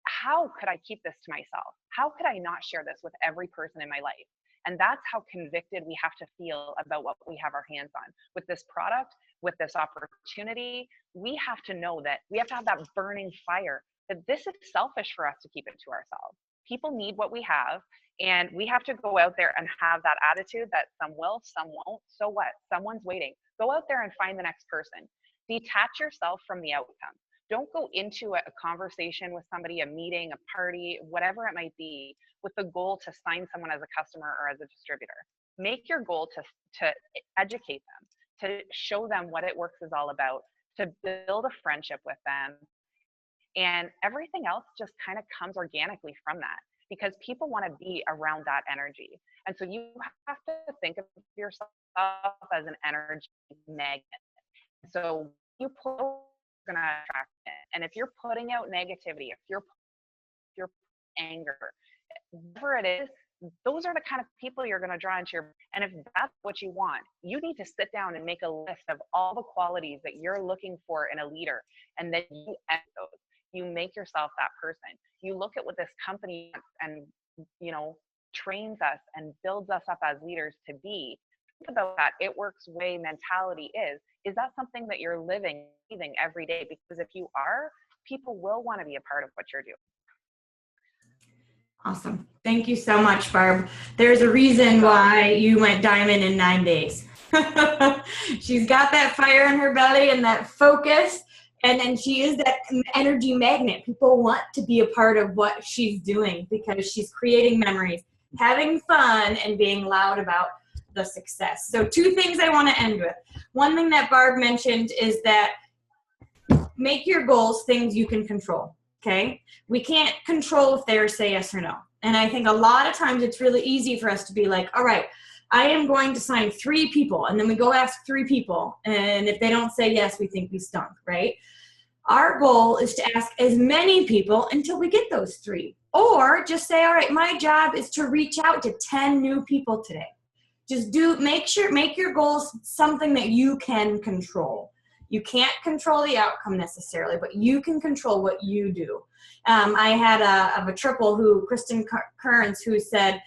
how could I keep this to myself? How could I not share this with every person in my life? And that's how convicted we have to feel about what we have our hands on. With this product, with this opportunity, we have to know that we have to have that burning fire, that this is selfish for us to keep it to ourselves. People need what we have, and we have to go out there and have that attitude that some will, some won't. So what? Someone's waiting. Go out there and find the next person. Detach yourself from the outcome. Don't go into a conversation with somebody, a meeting, a party, whatever it might be, with the goal to sign someone as a customer or as a distributor. Make your goal to educate them, to show them what It Works is all about, to build a friendship with them. And everything else just kind of comes organically from that, because people want to be around that energy. And so you have to think of yourself as an energy magnet. So you put going to attract it. And if you're putting out negativity, if you're anger, whatever it is, those are the kind of people you're going to draw into your. And if that's what you want, you need to sit down and make a list of all the qualities that you're looking for in a leader, and then you add those. You make yourself that person. You look at what this company and, you know, trains us and builds us up as leaders to be. Think about that It Works way mentality is that something that you're living every day? Because if you are, people will want to be a part of what you're doing. Awesome. Thank you so much, Barb. There's a reason why you went diamond in 9 days. She's got that fire in her belly and that focus, and then she is that energy magnet. People want to be a part of what she's doing because she's creating memories, having fun, and being loud about the success. So 2 things I want to end with. One thing that Barb mentioned is that make your goals things you can control, okay? We can't control if they say yes or no. And I think a lot of times it's really easy for us to be like, all right, I am going to sign 3 people. And then we go ask 3 people. And if they don't say yes, we think we stunk, right? Our goal is to ask as many people until we get those 3. Or just say, all right, my job is to reach out to 10 new people today. Just make your goals something that you can control. You can't control the outcome necessarily, but you can control what you do. I had a triple Kristen Kearns, who said,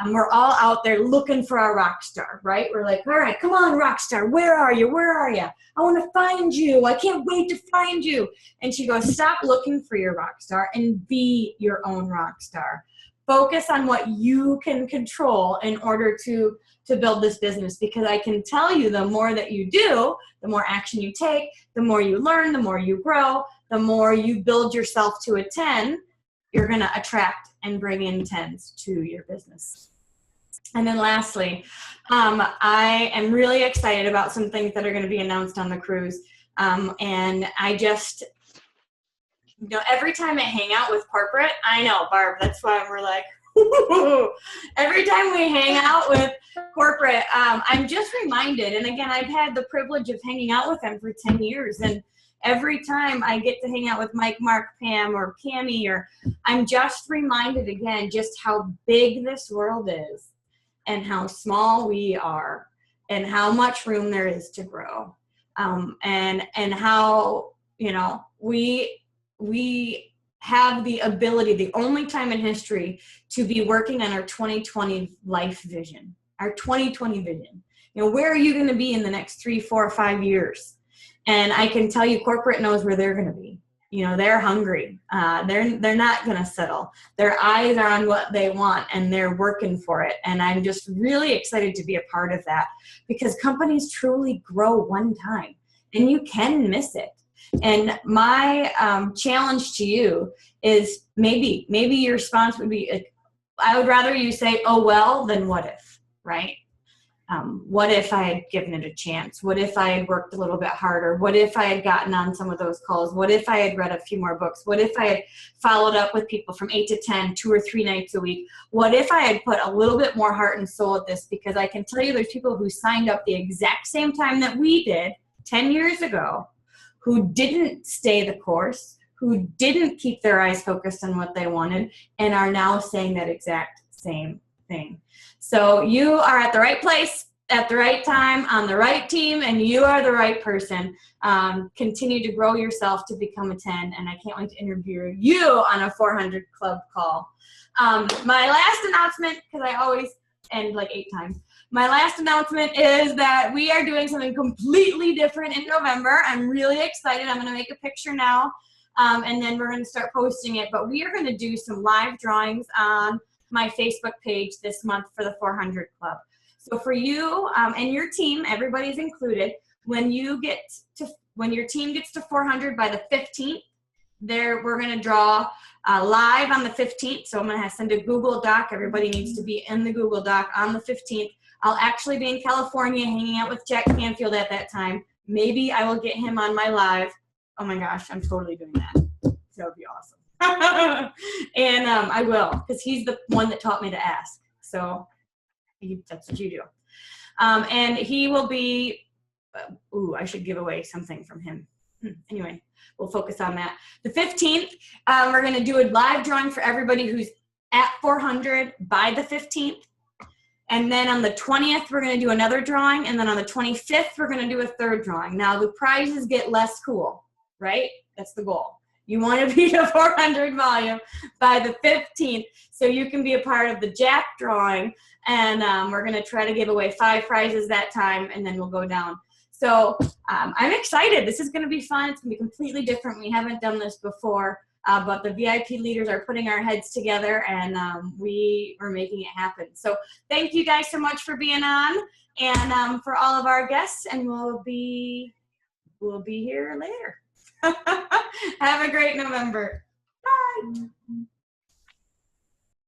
we're all out there looking for our rock star, right? We're like, all right, come on, rock star. Where are you? Where are you? I want to find you. I can't wait to find you. And she goes, stop looking for your rock star and be your own rock star. Focus on what you can control in order to build this business, because I can tell you the more that you do, the more action you take, the more you learn, the more you grow, the more you build yourself to a 10, you're going to attract and bring in 10s to your business. And then lastly, I am really excited about some things that are going to be announced on the cruise. And I just, every time I hang out with corporate, I know, Barb, that's why we're like, every time we hang out with corporate, I'm just reminded, and again, I've had the privilege of hanging out with them for 10 years, and every time I get to hang out with Mike, Mark, Pam, or Cammie, I'm just reminded again just how big this world is and how small we are and how much room there is to grow. And how, we have the ability, the only time in history, to be working on our 2020 life vision, our 2020 vision. Where are you going to be in the next 3, 4, 5 years? And I can tell you, corporate knows where they're going to be. They're hungry. They're not going to settle. Their eyes are on what they want, and they're working for it. And I'm just really excited to be a part of that, because companies truly grow one time, and you can miss it. And my challenge to you is maybe your response would be, I would rather you say, oh, well, than what if, right? What if I had given it a chance? What if I had worked a little bit harder? What if I had gotten on some of those calls? What if I had read a few more books? What if I had followed up with people from 8 to 10, 2 or 3 nights a week? What if I had put a little bit more heart and soul at this? Because I can tell you there's people who signed up the exact same time that we did 10 years ago, who didn't stay the course, who didn't keep their eyes focused on what they wanted, and are now saying that exact same thing. So you are at the right place, at the right time, on the right team, and you are the right person. Continue to grow yourself to become a 10, and I can't wait to interview you on a 400 Club call. My last announcement, because I always end like 8 times. My last announcement is that we are doing something completely different in November. I'm really excited. I'm going to make a picture now, and then we're going to start posting it. But we are going to do some live drawings on my Facebook page this month for the 400 Club. So for you and your team, everybody's included, when your team gets to 400 by the 15th, we're going to draw live on the 15th. So I'm going to send a Google Doc. Everybody needs to be in the Google Doc on the 15th. I'll actually be in California hanging out with Jack Canfield at that time. Maybe I will get him on my live. Oh my gosh, I'm totally doing that. That would be awesome. And I will, because he's the one that taught me to ask. So that's what you do. And he will be, I should give away something from him. Anyway, we'll focus on that. The 15th, we're going to do a live drawing for everybody who's at 400 by the 15th. And then on the 20th, we're going to do another drawing. And then on the 25th, we're going to do a third drawing. Now, the prizes get less cool, right? That's the goal. You want to be a 400 volume by the 15th so you can be a part of the Jack drawing. And we're going to try to give away 5 prizes that time, and then we'll go down. So I'm excited. This is going to be fun. It's going to be completely different. We haven't done this before, but the VIP leaders are putting our heads together, and we are making it happen. So thank you guys so much for being on, and for all of our guests, and we'll be here later. Have a great November. Bye.